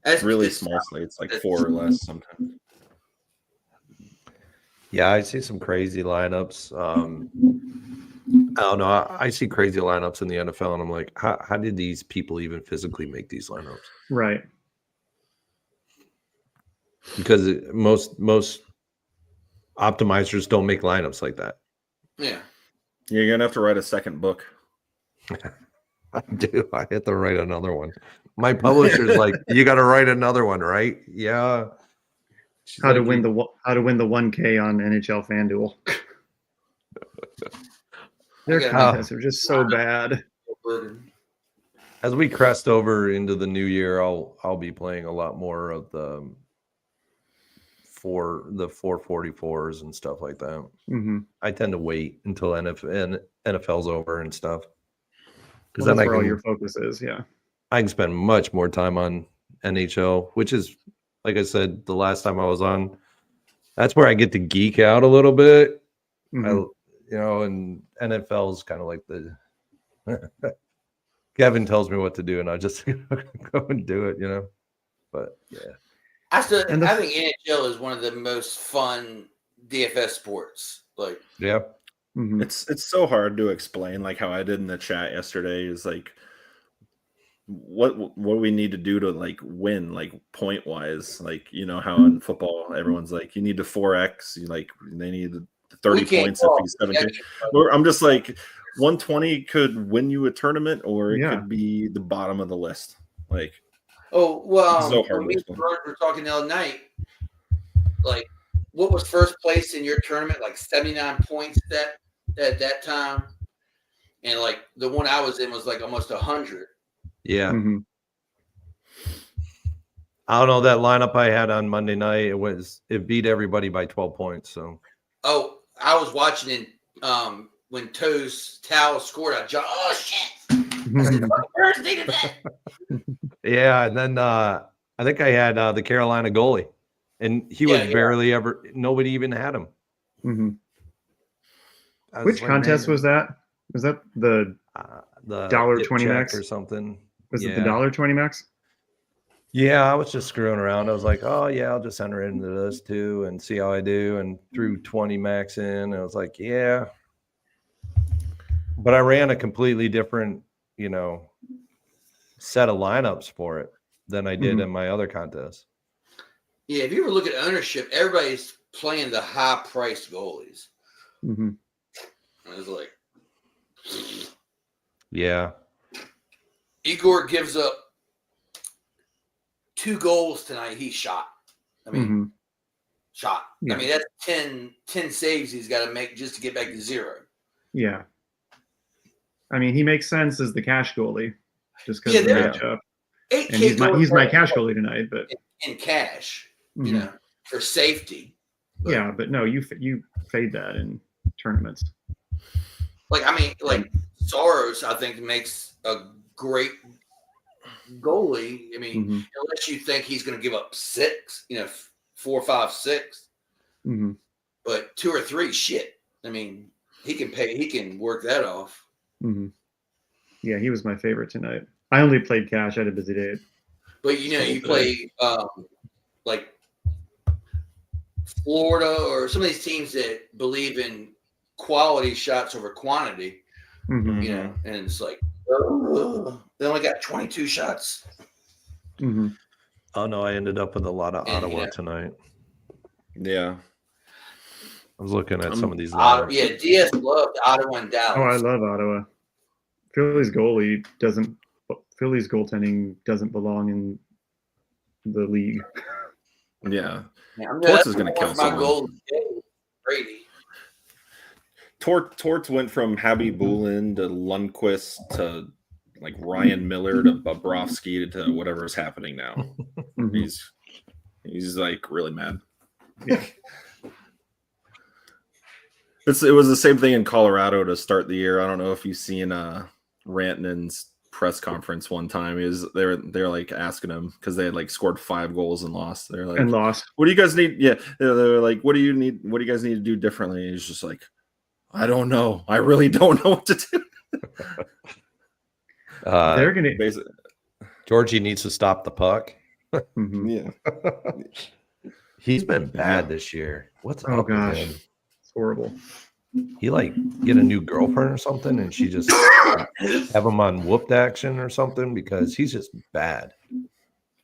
That's really small slates, like 4 or less sometimes. Yeah, I see some crazy lineups. I don't know. I see crazy lineups in the NFL, and I'm like, how did these people even physically make these lineups? Right. Because most optimizers don't make lineups like that. Yeah. You're gonna have to write a second book. I do. I have to write another one. My publisher's like, you got to write another one, right? Yeah. How to win the 1K on NHL FanDuel. Their contests are just so bad. As we crest over into the new year, I'll be playing a lot more of the 444s and stuff like that. Mm-hmm. I tend to wait until NFL's over and stuff, because that's where all your focus is. Yeah, I can spend much more time on NHL, which is, like I said, the last time I was on, that's where I get to geek out a little bit. Mm-hmm. And NFL is kind of like the Kevin tells me what to do, and I just go and do it, But yeah, I think NHL is one of the most fun DFS sports. Like, yeah, mm-hmm. It's so hard to explain. Like how I did in the chat yesterday is like, what we need to do to like win, like point wise, like how in football everyone's like, you need to 4x, they need 30 points if he's 17. I'm just like, 120 could win you a tournament, or it could be the bottom of the list. Like, oh well, so hard. We were talking the other night. Like, what was first place in your tournament? Like 79 points at that time, and like the one I was in was like almost 100. Yeah. Mm-hmm. I don't know, that lineup I had on Monday night, it beat everybody by 12 points. So, I was watching it when Tao scored. Oh shit! I said, "First thing of that." Yeah, and then I think I had the Carolina goalie, and he was barely ever. Nobody even had him. Mm-hmm. Which contest was that? Was that the $1.20 max or something? Was it the $1.20 max? Yeah, I was just screwing around. I was like, oh yeah, I'll just enter into this too and see how I do, and threw 20 max in. And I was like, yeah. But I ran a completely different, set of lineups for it than I did in my other contests. Yeah, if you ever look at ownership, everybody's playing the high-priced goalies. Mm-hmm. I was like, yeah. Igor gives up 2 goals tonight. He shot. I mean, shot. Yeah. I mean, that's 10 saves he's got to make just to get back to 0. Yeah. I mean, he makes sense as the cash goalie just because of the matchup. And he's my cash goalie tonight, but in cash, for safety. But, but no, you fade that in tournaments. Soros, I think, makes a great goalie. I mean, unless you think he's going to give up 6, 4, 5, 6. But 2 or 3, shit. I mean, he can work that off. Yeah, he was my favorite tonight. I only played cash. I had a busy day. But you play like Florida or some of these teams that believe in quality shots over quantity. And it's like they only got 22 shots. Oh no, I ended up with a lot of Ottawa tonight. Yeah. I was looking at some of these. DS loved Ottawa and Dallas. Oh, I love Ottawa. Philly's goaltending doesn't belong in the league. Yeah. Torts is going to kill someone. Goal Brady. Torts went from Habby Bulin to Lundqvist to like Ryan Miller to Bobrovsky to whatever's happening now. He's like really mad. Yeah. It was the same thing in Colorado to start the year. I don't know if you've seen Rantanen's press conference one time. They're like asking him because they had like scored 5 goals and lost. They're like, and lost. What do you guys need? Yeah, they're like, what do you need? What do you guys need to do differently? And he's just like, I don't know. I really don't know what to do. They're gonna basically. Georgie needs to stop the puck. Yeah, he's been bad this year. What's up with him? It's horrible. He like get a new girlfriend or something, and she just have him on whooped action or something because he's just bad.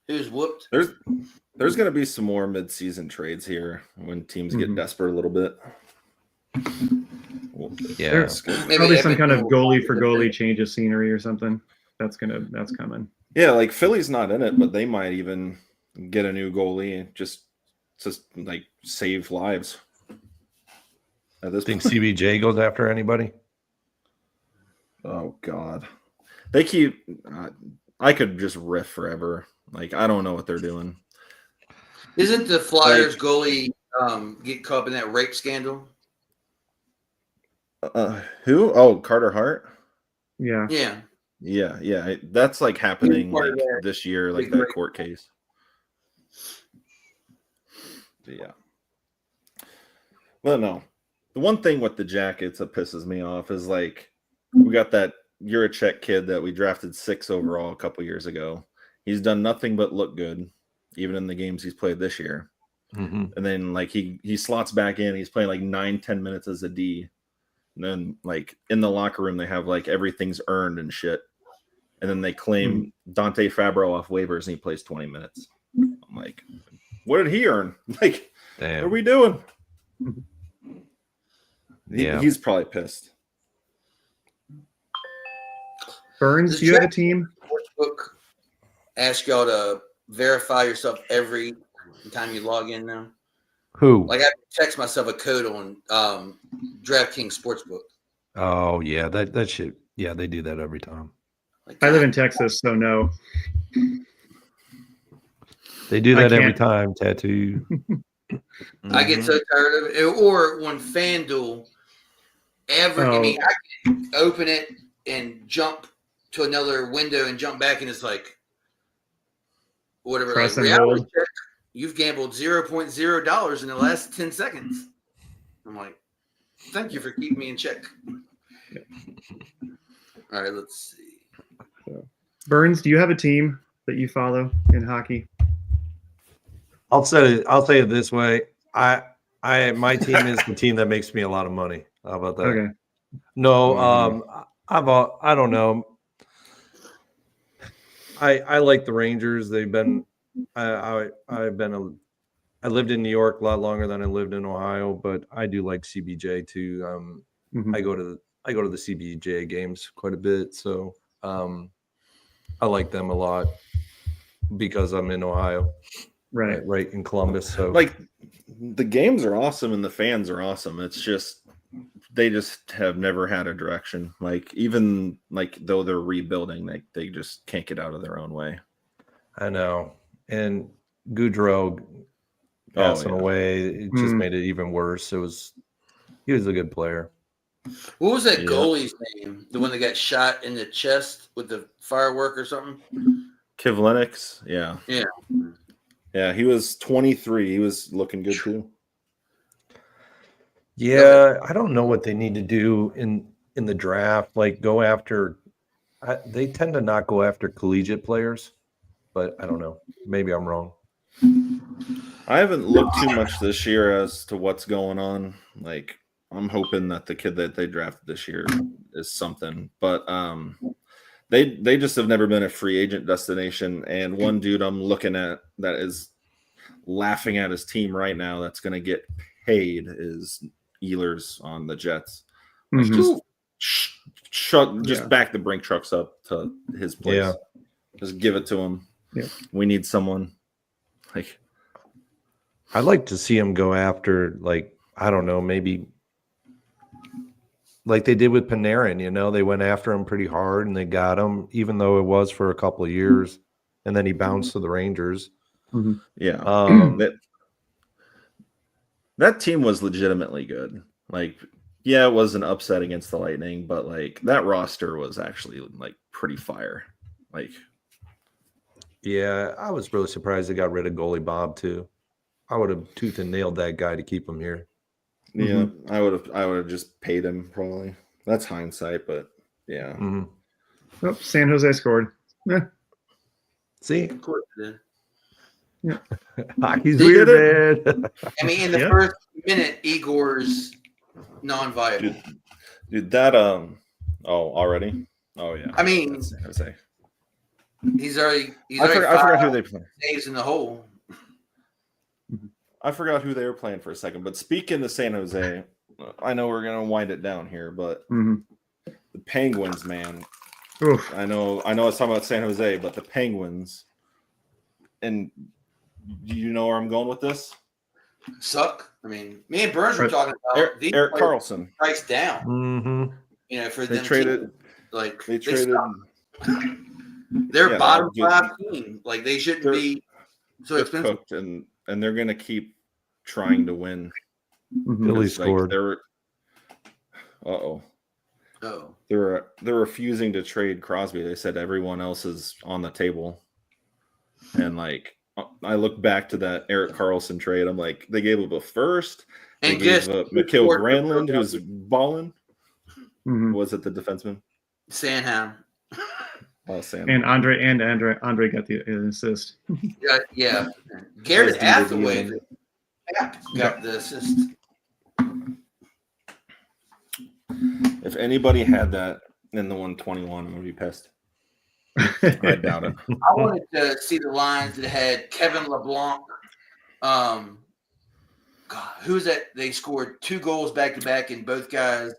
Who's whooped? There's going to be some more mid-season trades here when teams get desperate a little bit. Yeah, there's probably some kind of goalie for goalie change of scenery or something. That's coming. Yeah, like Philly's not in it, but they might even get a new goalie just to like save lives. At this think point. CBJ goes after anybody? Oh God, they keep. I could just riff forever. Like I don't know what they're doing. Isn't the Flyers goalie get caught up in that rape scandal? Who? Oh, Carter Hart. Yeah. Yeah. That's like happening like this year, like that court case. Yeah. Well, no. The one thing with the Jackets that pisses me off is like we got that Juracek kid that we drafted 6 overall a couple years ago. He's done nothing but look good, even in the games he's played this year. And then like he slots back in. He's playing like 9-10 minutes as a D. And then like in the locker room they have like everything's earned and shit. And then they claim Dante Fabro off waivers and he plays 20 minutes. I'm like, what did he earn? Like, damn. What are we doing? Yeah, he's probably pissed. Burns, do you have a team? Sportsbook ask y'all to verify yourself every time you log in now. Who? Like I text myself a code on DraftKings Sportsbook. Oh yeah, that shit. Yeah, they do that every time. Like, I live in Texas, so no. They do that every time. Tattoo. I get so tired of it. Or when FanDuel I mean, I can open it and jump to another window and jump back, and it's like whatever. Press like and reality hold. check, you've gambled $0.0 in the last 10 seconds. I'm like, thank you for keeping me in check. All right, let's see. Burns, do you have a team that you follow in hockey? I'll say it this way. My team is the team that makes me a lot of money. How about that? Okay. No, I don't know. I like the Rangers. They've been I lived in New York a lot longer than I lived in Ohio, but I do like CBJ too. Mhm. I go to the CBJ games quite a bit, so I like them a lot because I'm in Ohio, Right. right in Columbus. So Like the games are awesome and the fans are awesome. It's just they just have never had a direction. Like even like though they're rebuilding, they just can't get out of their own way. I know, and Goudreau passing away, it just made it even worse. He was a good player. What was that goalie's name? The one that got shot in the chest with the firework or something? Kivlenix, yeah. Yeah, he was 23. He was looking good too. Yeah, I don't know what they need to do in the draft. Like go after. They tend to not go after collegiate players, but I don't know. Maybe I'm wrong. I haven't looked too much this year as to what's going on. Like I'm hoping that the kid that they drafted this year is something, but they just have never been a free agent destination. And one dude I'm looking at that is laughing at his team right now that's going to get paid is Ehlers on the Jets. Like just back the brink trucks up to his place. Yeah. Just give it to him. Yeah. We need someone. Like I'd like to see him go after, like, I don't know, maybe like they did with Panarin, they went after him pretty hard and they got him, even though it was for a couple of years. And then he bounced to the Rangers. Mm-hmm. Yeah. That team was legitimately good. Like, yeah, it was an upset against the Lightning, but like that roster was actually like pretty fire. Like, yeah, I was really surprised they got rid of goalie Bob too. I would have tooth and nailed that guy to keep him here. Yeah, I would have just paid him probably. That's hindsight, but yeah. Oh, San Jose scored. Yeah. See, Of course it did. Yeah. Hockey's weird, man. I mean, in the first minute, Igor's non-viable. Dude, that already. Oh yeah. I mean, he's already. I forgot who they played. Saves in the hole. I forgot who they were playing for a second. But speaking of San Jose, I know we're gonna wind it down here, but the Penguins, man. Oof. I know I was talking about San Jose, but the Penguins, and do you know where I'm going with this? Suck. I mean, me and Burns were talking about Erik Karlsson. Price down. For them traded. They traded. They're bottom 5 team. Like they shouldn't be so expensive. And they're gonna keep trying to win. Billy scored. They're refusing to trade Crosby. They said everyone else is on the table. And like I look back to that Erik Karlsson trade. I'm like, they gave up a first. They gave up Mikhail Granlund, who's balling. Was it the defenseman? Sanham. And Andre got the assist. Yeah. Garrett Hathaway got the assist. If anybody had that in the 121, I'm gonna be pissed. I doubt it. I wanted to see the lines that had Kevin LeBlanc. God, who's that? They scored 2 goals back to back, and both guys,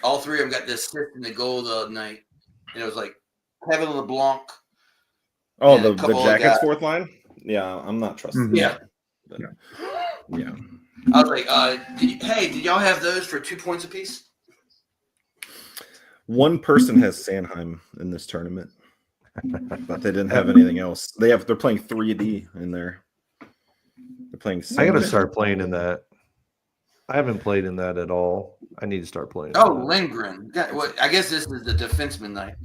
all 3 of them got the assist in the goal the other night. And it was like Kevin LeBlanc. Oh, the Jackets 4th line? Yeah, I'm not trusting that. Yeah. I was like, did y'all have those for 2 points apiece? One person has Sanheim in this tournament, but they didn't have anything else. They're playing 3D in there. They're playing. I gotta start playing in that. I haven't played in that at all. I need to start playing. Oh, Lindgren. I guess this is the defenseman night.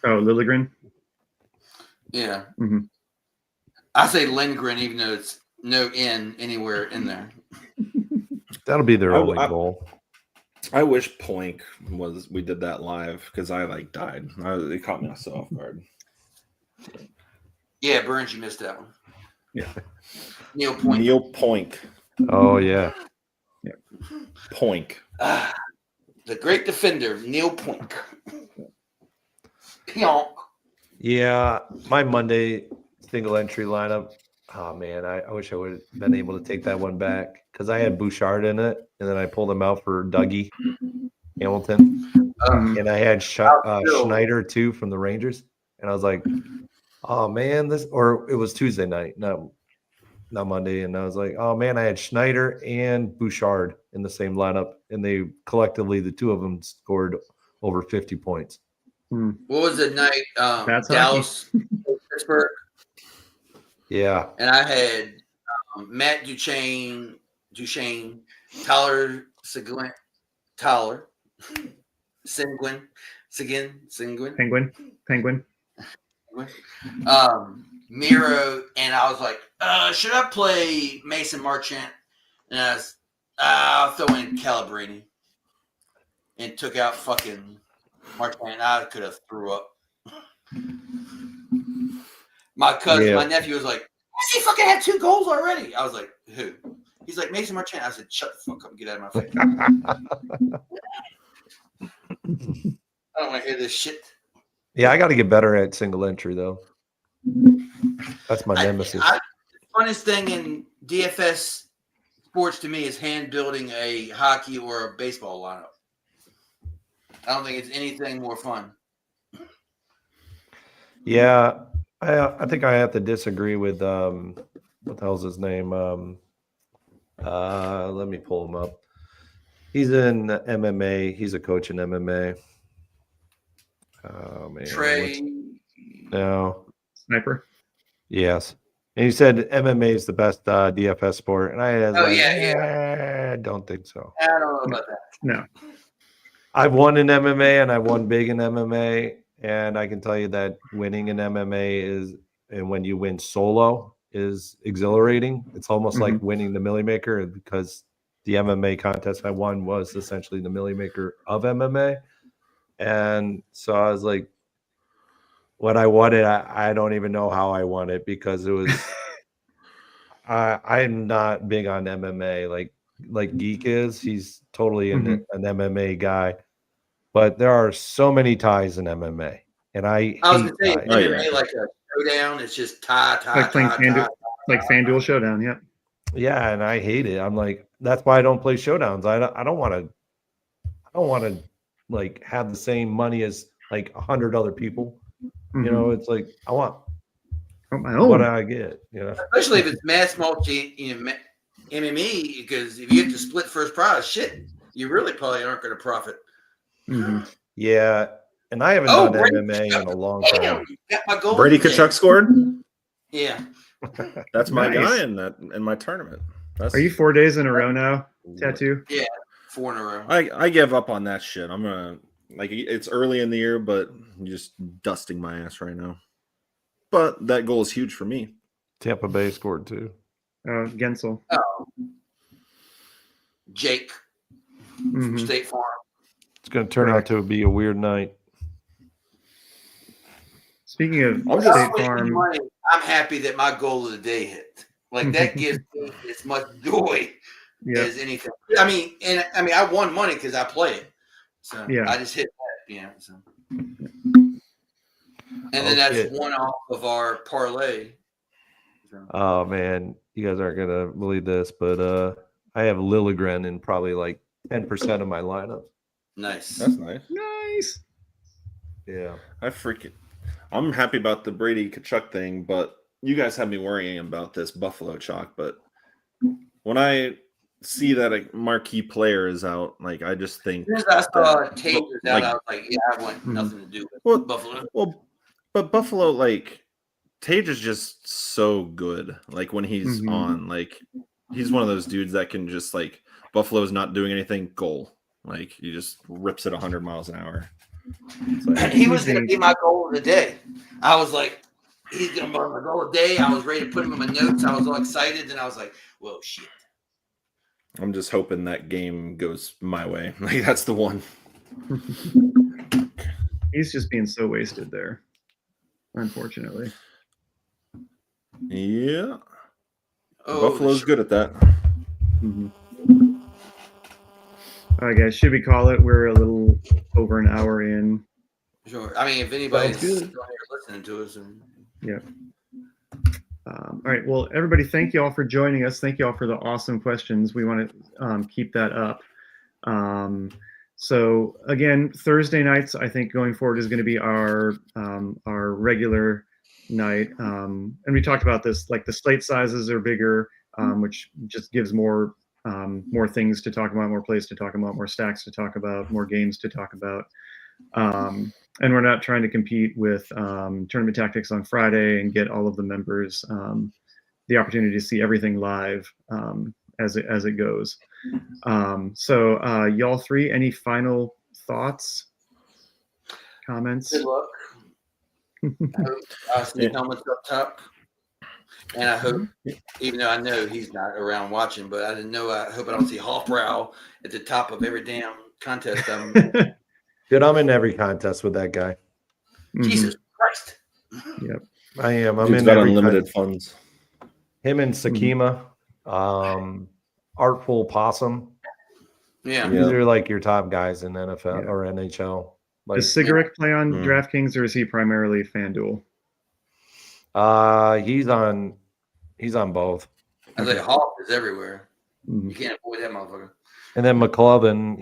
Oh, Liljegren. Yeah. I say Lindgren, even though it's no N anywhere in there. That'll be their only goal. I wish Plank we did that live because I died. It caught me so off guard. Yeah, Burns, you missed that one. Yeah. Neil Point. Neil Point. Oh yeah. Point. The great defender, Neil Poink. Pionk. Yeah, my Monday single entry lineup. Oh man, I wish I would have been able to take that one back because I had Bouchard in it, and then I pulled him out for Dougie Hamilton, and I had Schneider too from the Rangers, and I was like, oh man, or it was Tuesday night, not Monday, and I was like, oh man, I had Schneider and Bouchard in the same lineup, and they collectively, the two of them scored over 50 points. What was the night? That's Dallas, Pittsburgh. Yeah. And I had Matt Duchesne, Tyler Seguin, Penguin. Miro, and I was like, should I play Mason Marchand? And I'll throw in Calabrini, and took out fucking Marchand. I could have threw up. My cousin, my nephew was like, does he fucking have 2 goals already? I was like, who? He's like, Mason Marchand. I said, shut the fuck up and get out of my face. I don't want to hear this shit. Yeah, I got to get better at single entry, though. That's my nemesis. The funnest thing in DFS sports to me is hand building a hockey or a baseball lineup. I don't think it's anything more fun. Yeah, I think I have to disagree with what the hell's his name? Let me pull him up. He's in MMA. He's a coach in MMA. Oh man, Trey. No. Sniper. Yes, and he said MMA is the best DFS sport, and I was I don't think so. I don't know about that. No. I've won in MMA and I've won big in MMA, and I can tell you that winning in MMA is, and when you win solo, is exhilarating. It's almost like winning the Millie Maker, because the MMA contest I won was essentially the Millie Maker of MMA. And so I was like, when I won it, I don't even know how I won it, because it was I'm not big on MMA like Geek is. He's totally an MMA guy. But there are so many ties in MMA. And I was going to say, ties. MMA like a showdown. It's just tie. Like FanDuel Showdown, yeah. Yeah, and I hate it. I'm like, that's why I don't play showdowns. I don't want to like have the same money as like 100 other people. You know, it's like I want my own. What I get, you know. Especially if it's mass multi, MMA, because if you get to split first prize, shit, you really probably aren't going to profit. Yeah, and I haven't done MMA in a long time. Got my goal. Brady Tkachuk scored. Yeah, that's my guy in my tournament. Are you 4 days in a row now? Tattoo? Yeah, 4 in a row. I give up on that shit. I'm gonna it's early in the year, but I'm just dusting my ass right now. But that goal is huge for me. Tampa Bay scored too. Gensel. Oh, Jake from State Farm. It's going to turn out to be a weird night. Speaking of State Farm, money, I'm happy that my goal of the day hit. Like that gives me as much joy as anything. I mean, I won money because I play it. So I just hit that, So. And then that's one off of our parlay. So. Oh man, you guys aren't gonna believe this, but I have Liljegren in probably like 10% of my lineup. Nice. That's nice. Nice. Yeah. I'm happy about the Brady Tkachuk thing, but you guys have me worrying about this Buffalo chalk. But when I see that a marquee player is out, like I just think I saw Taylor's out, I was like, yeah, I want nothing to do with Buffalo. Well, but Buffalo, like Tage is just so good. Like when he's on, like he's one of those dudes that can just like Buffalo's not doing anything, goal. Like he just rips it 100 miles an hour. Like, he was going to be my goal of the day. I was like, he's going to be my goal of the day. I was ready to put him in my notes. I was all excited, and I was like, whoa, shit. I'm just hoping that game goes my way. Like that's the one. He's just being so wasted there, unfortunately. Yeah. Buffalo's good at that. All right, guys, should we call it? We're a little over an hour in. Sure. I mean, if anybody's Sounds still good. here listening to us, and Yeah. All right. Well, everybody, thank you all for joining us. Thank you all for the awesome questions. We want to keep that up. So again, Thursday nights, I think going forward is going to be our regular night. And we talked about this, like the slate sizes are bigger, which just gives more things to talk about, more plays to talk about, more stacks to talk about, more games to talk about. And we're not trying to compete with Tournament Tactics on Friday and get all of the members the opportunity to see everything live as it goes. So y'all three, any final thoughts, comments? good luck. I hope I see helmets up top. And I hope, even though I know he's not around watching, but I hope I don't see Hofbrau at the top of every damn contest. Dude, I'm in every contest with that guy. Jesus Christ. Yep. I am. I'm Dude's in got every unlimited funds. Him and Sakima, Artful Possum. Yeah. These are like your top guys in NFL Yeah. or NHL. Like, Does Cigarette play on DraftKings, or is he primarily FanDuel? he's on both. I say Hoff is everywhere. Mhm. You can't avoid that motherfucker. And then McLovin,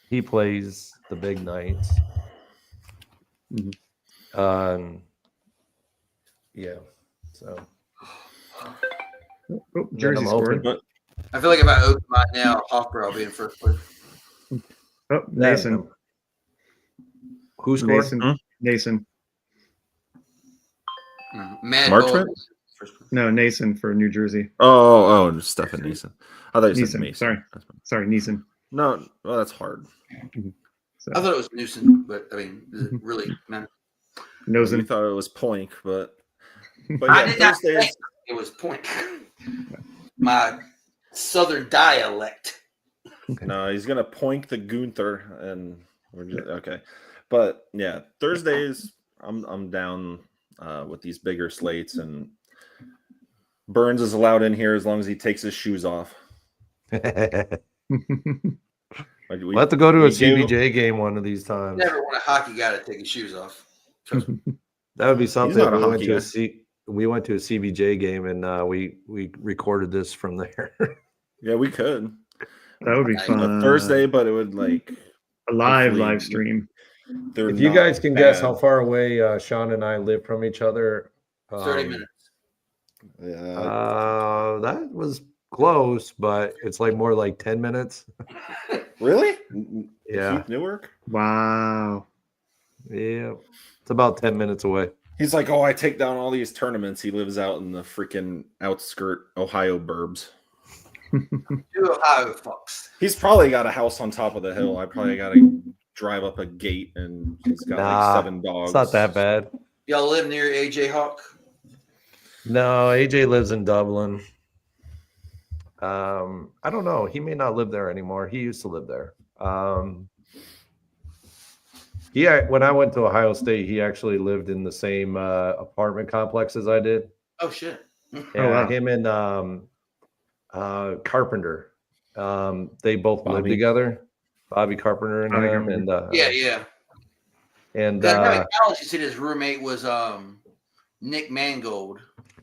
he plays the big nights. Mhm. Yeah. So Oh, Jersey I'm scored. open. I feel like if I open mine now, Hofbrau will be in first place. Oh, Nason. Who scored? Nason. Mad Marchment? Bull. No, Nason for New Jersey. Oh, Stefan Neeson. I thought you said Neeson. Mason. Sorry, Neeson. No, well, that's hard. So, I thought it was Newsom, but I mean, does it really matter? We Nosen. thought it was Poink, but I yeah, did not Thursdays. think it was point. My southern dialect. No, he's gonna Poink the Gunther, and we're just okay. But yeah, Thursdays. I'm down with these bigger slates, and Burns is allowed in here as long as he takes his shoes off. Like We'll have to go to a CBJ game one of these times. Never want a hockey guy to take his shoes off. Trust me. That would be something. not a We went hockey to guy. we went to a CBJ game and we recorded this from there. Yeah, we could. That would be A fun. A Thursday, but it would like A live hopefully stream. they're If you not guys can guess how bad. far away Sean and I live from each other, 30 minutes. that was close, but it's like more like 10 minutes. Really? Yeah. Keith Newark? Wow. Yeah, it's about 10 minutes away. He's like, oh, I take down all these tournaments. He lives out in the freaking outskirt Ohio burbs. Two Ohio fucks. He's probably got a house on top of the hill. I probably got to drive up a gate, and he's got like 7 dogs. It's not that bad. Y'all live near AJ Hawk? No, AJ lives in Dublin. I don't know. He may not live there anymore. He used to live there. When I went to Ohio State, he actually lived in the same apartment complex as I did. Oh, shit. Yeah, wow. him and Carpenter. They both lived Bobby. together. Bobby Carpenter and Bobby him. Carpenter. And Yeah. And I know in college, he said his roommate was Nick Mangold.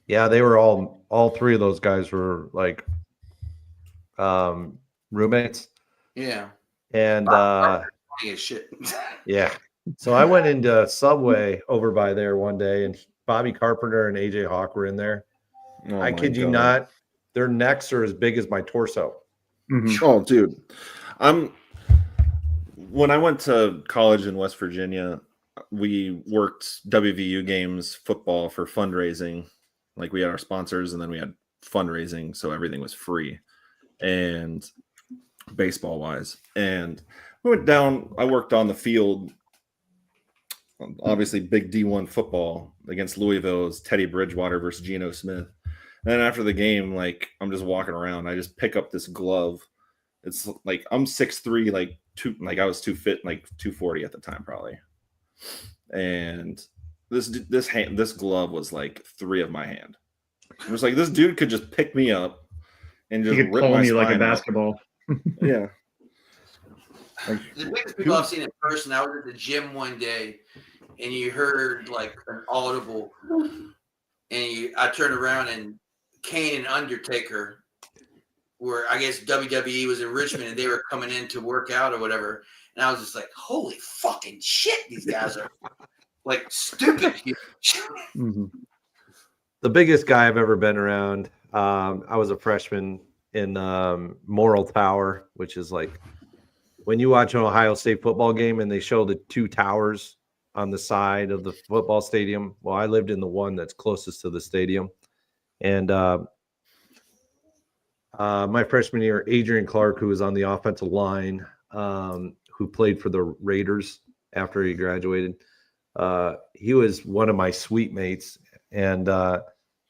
yeah, they were all three of those guys were like roommates. Yeah. And Funny as shit. yeah. So I went into Subway over by there one day, and Bobby Carpenter and AJ Hawk were in there. Oh I my kid you God. not, their necks are as big as my torso. Mhm. Oh, dude. When I went to college in West Virginia, we worked WVU games, football for fundraising. Like we had our sponsors, and then we had fundraising, so everything was free. And baseball wise, and we went down. I worked on the field, obviously big D1 football against Louisville's Teddy Bridgewater versus Geno Smith. And then after the game, like I'm just walking around, I just pick up this glove. It's like I'm 6'3", like I was too fit, like 240 at the time probably. And this glove was like 3 of my hand. It was like this dude could just pick me up and just He could rip pull my me like a spine out. basketball. Yeah. Like, The biggest people I've seen in person, I was at the gym one day and you heard like an audible, and I turned around and Kane and Undertaker were, I guess WWE was in Richmond and they were coming in to work out or whatever. And I was just like, holy fucking shit, these guys are like stupid huge. Mm-hmm. The biggest guy I've ever been around. I was a freshman in Moral Tower, which is like when you watch an Ohio State football game and they show the two towers on the side of the football stadium. Well, I lived in the one that's closest to the stadium. And my freshman year, Adrian Clark, who was on the offensive line, who played for the Raiders after he graduated, he was one of my suite mates. And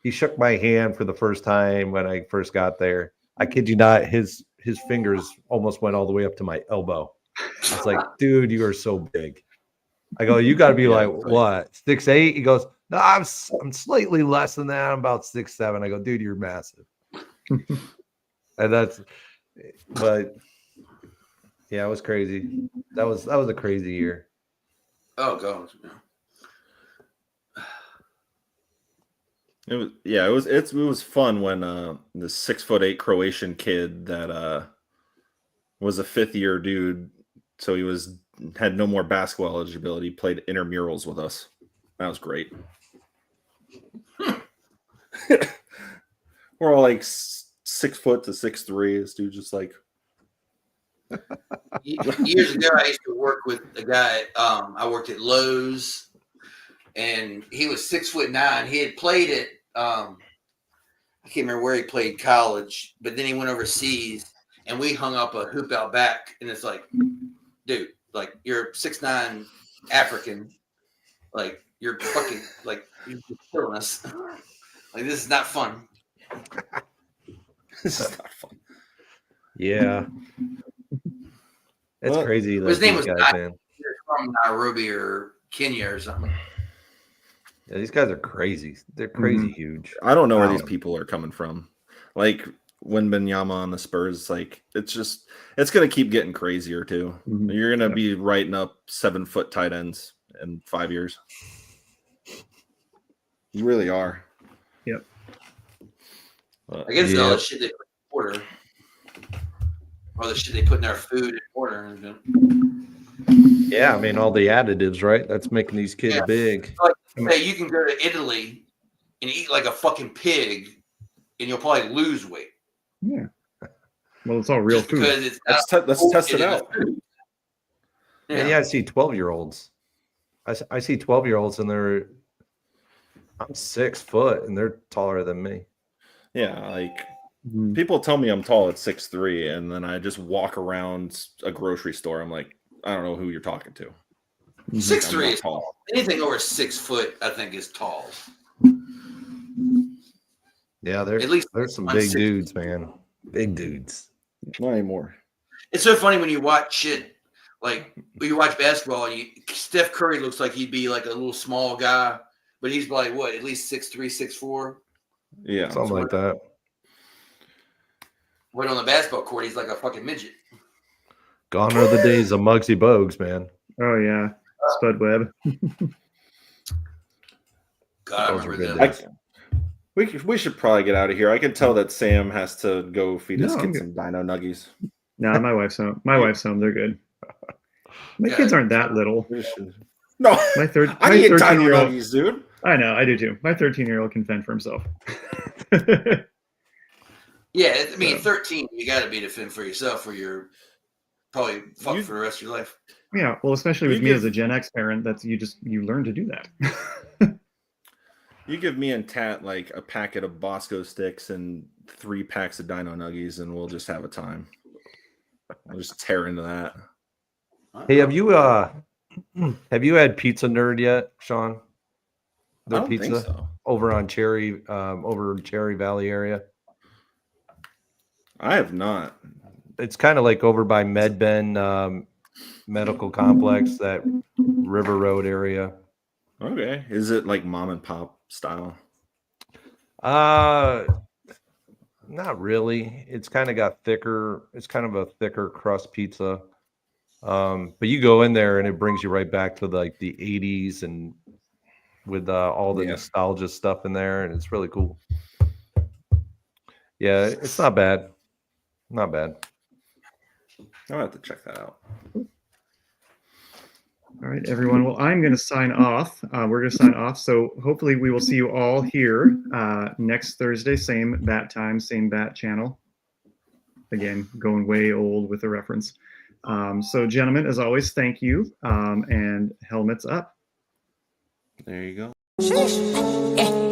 he shook my hand for the first time when I first got there. I kid you not, his fingers almost went all the way up to my elbow. I was like, dude, you are so big. I go, you got to be like, what, 6'8"? He goes, no, I'm slightly less than that. I'm about 6'7". I go, dude, you're massive. And but yeah, it was crazy. That was a crazy year. Oh God. It was fun when the 6'8" Croatian kid that was a 5th-year dude, so he had no more basketball eligibility, played intramurals with us. That was great. We're all like 6 foot to 6'3". This dude just like Years ago, I used to work with a guy. I worked at Lowe's, and he was 6'9". He had played at I can't remember where he played college, but then he went overseas, and we hung up a hoop out back, and it's like, dude, like you're 6'9" African, like you're fucking like you're killing us. Like this is not fun. this is not fun. Yeah. It's crazy. His name was guys, man. from Nairobi or Kenya or something. Yeah, these guys are crazy. They're crazy huge. I don't know where these people are coming from. Like when Benyama on the Spurs, like it's going to keep getting crazier too. Mm-hmm. You're going to be writing up 7-foot tight ends in 5 years. You really are. Yep. I guess all the shit they put in order, or the shit they put in their food in order. Yeah, I mean all the additives, right? That's making these kids big. Like, hey, you can go to Italy and eat like a fucking pig, and you'll probably lose weight. Yeah. Well, it's all real food. Let's test it out. Yeah. And I see 12-year-olds. I see 12-year-olds, and I'm 6 foot, and they're taller than me. Yeah, like people tell me I'm tall at 6'3", and then I just walk around a grocery store. I'm like, I don't know who you're talking to. 6'3" is tall. Anything over 6 foot, I think, is tall. Yeah, there's some big dudes, man. Big dudes. Not anymore. It's so funny when you watch shit, like when you watch basketball, Steph Curry looks like he'd be like a little small guy, but he's like what, at least 6'3", 6'4". Yeah, something like that. But on the basketball court, he's like a fucking midget. Gone are the days of Muggsy Bogues, man. Oh yeah, Spud Webb. God, I remember that. We should probably get out of here. I can tell that Sam has to go feed his kids some Dino Nuggies. No, my wife's home. They're good. My kids aren't that little. No, I need Dino Nuggies, dude. I know, I do too. My 13-year-old can fend for himself. Yeah, I mean, 13, you got to be to fend for yourself, or you're probably fucked for the rest of your life. Yeah, well, especially with me as a Gen X parent, you learn to do that. You give me and Tat like a packet of Bosco sticks and 3 packs of Dino Nuggies, and we'll just have a time. I'll just tear into that. Hey, have you had Pizza Nerd yet, Sean? Their pizza think so. Over on Cherry Valley area. I have not. It's kind of like over by MedBen Medical Complex, that River Road area. Okay. Is it like mom and pop style? Not really. It's kind of got thicker. It's kind of a thicker crust pizza. But you go in there and it brings you right back to like the 80s and with all the nostalgia stuff in there, and it's really cool. Yeah, it's not bad. Not bad. I'll have to check that out. All right, everyone. Well, I'm going to sign off. We're going to sign off. So hopefully we will see you all here next Thursday, same bat time, same bat channel. Again, going way old with the reference. So gentlemen, as always, thank you. And helmets up. There you go. Sheesh.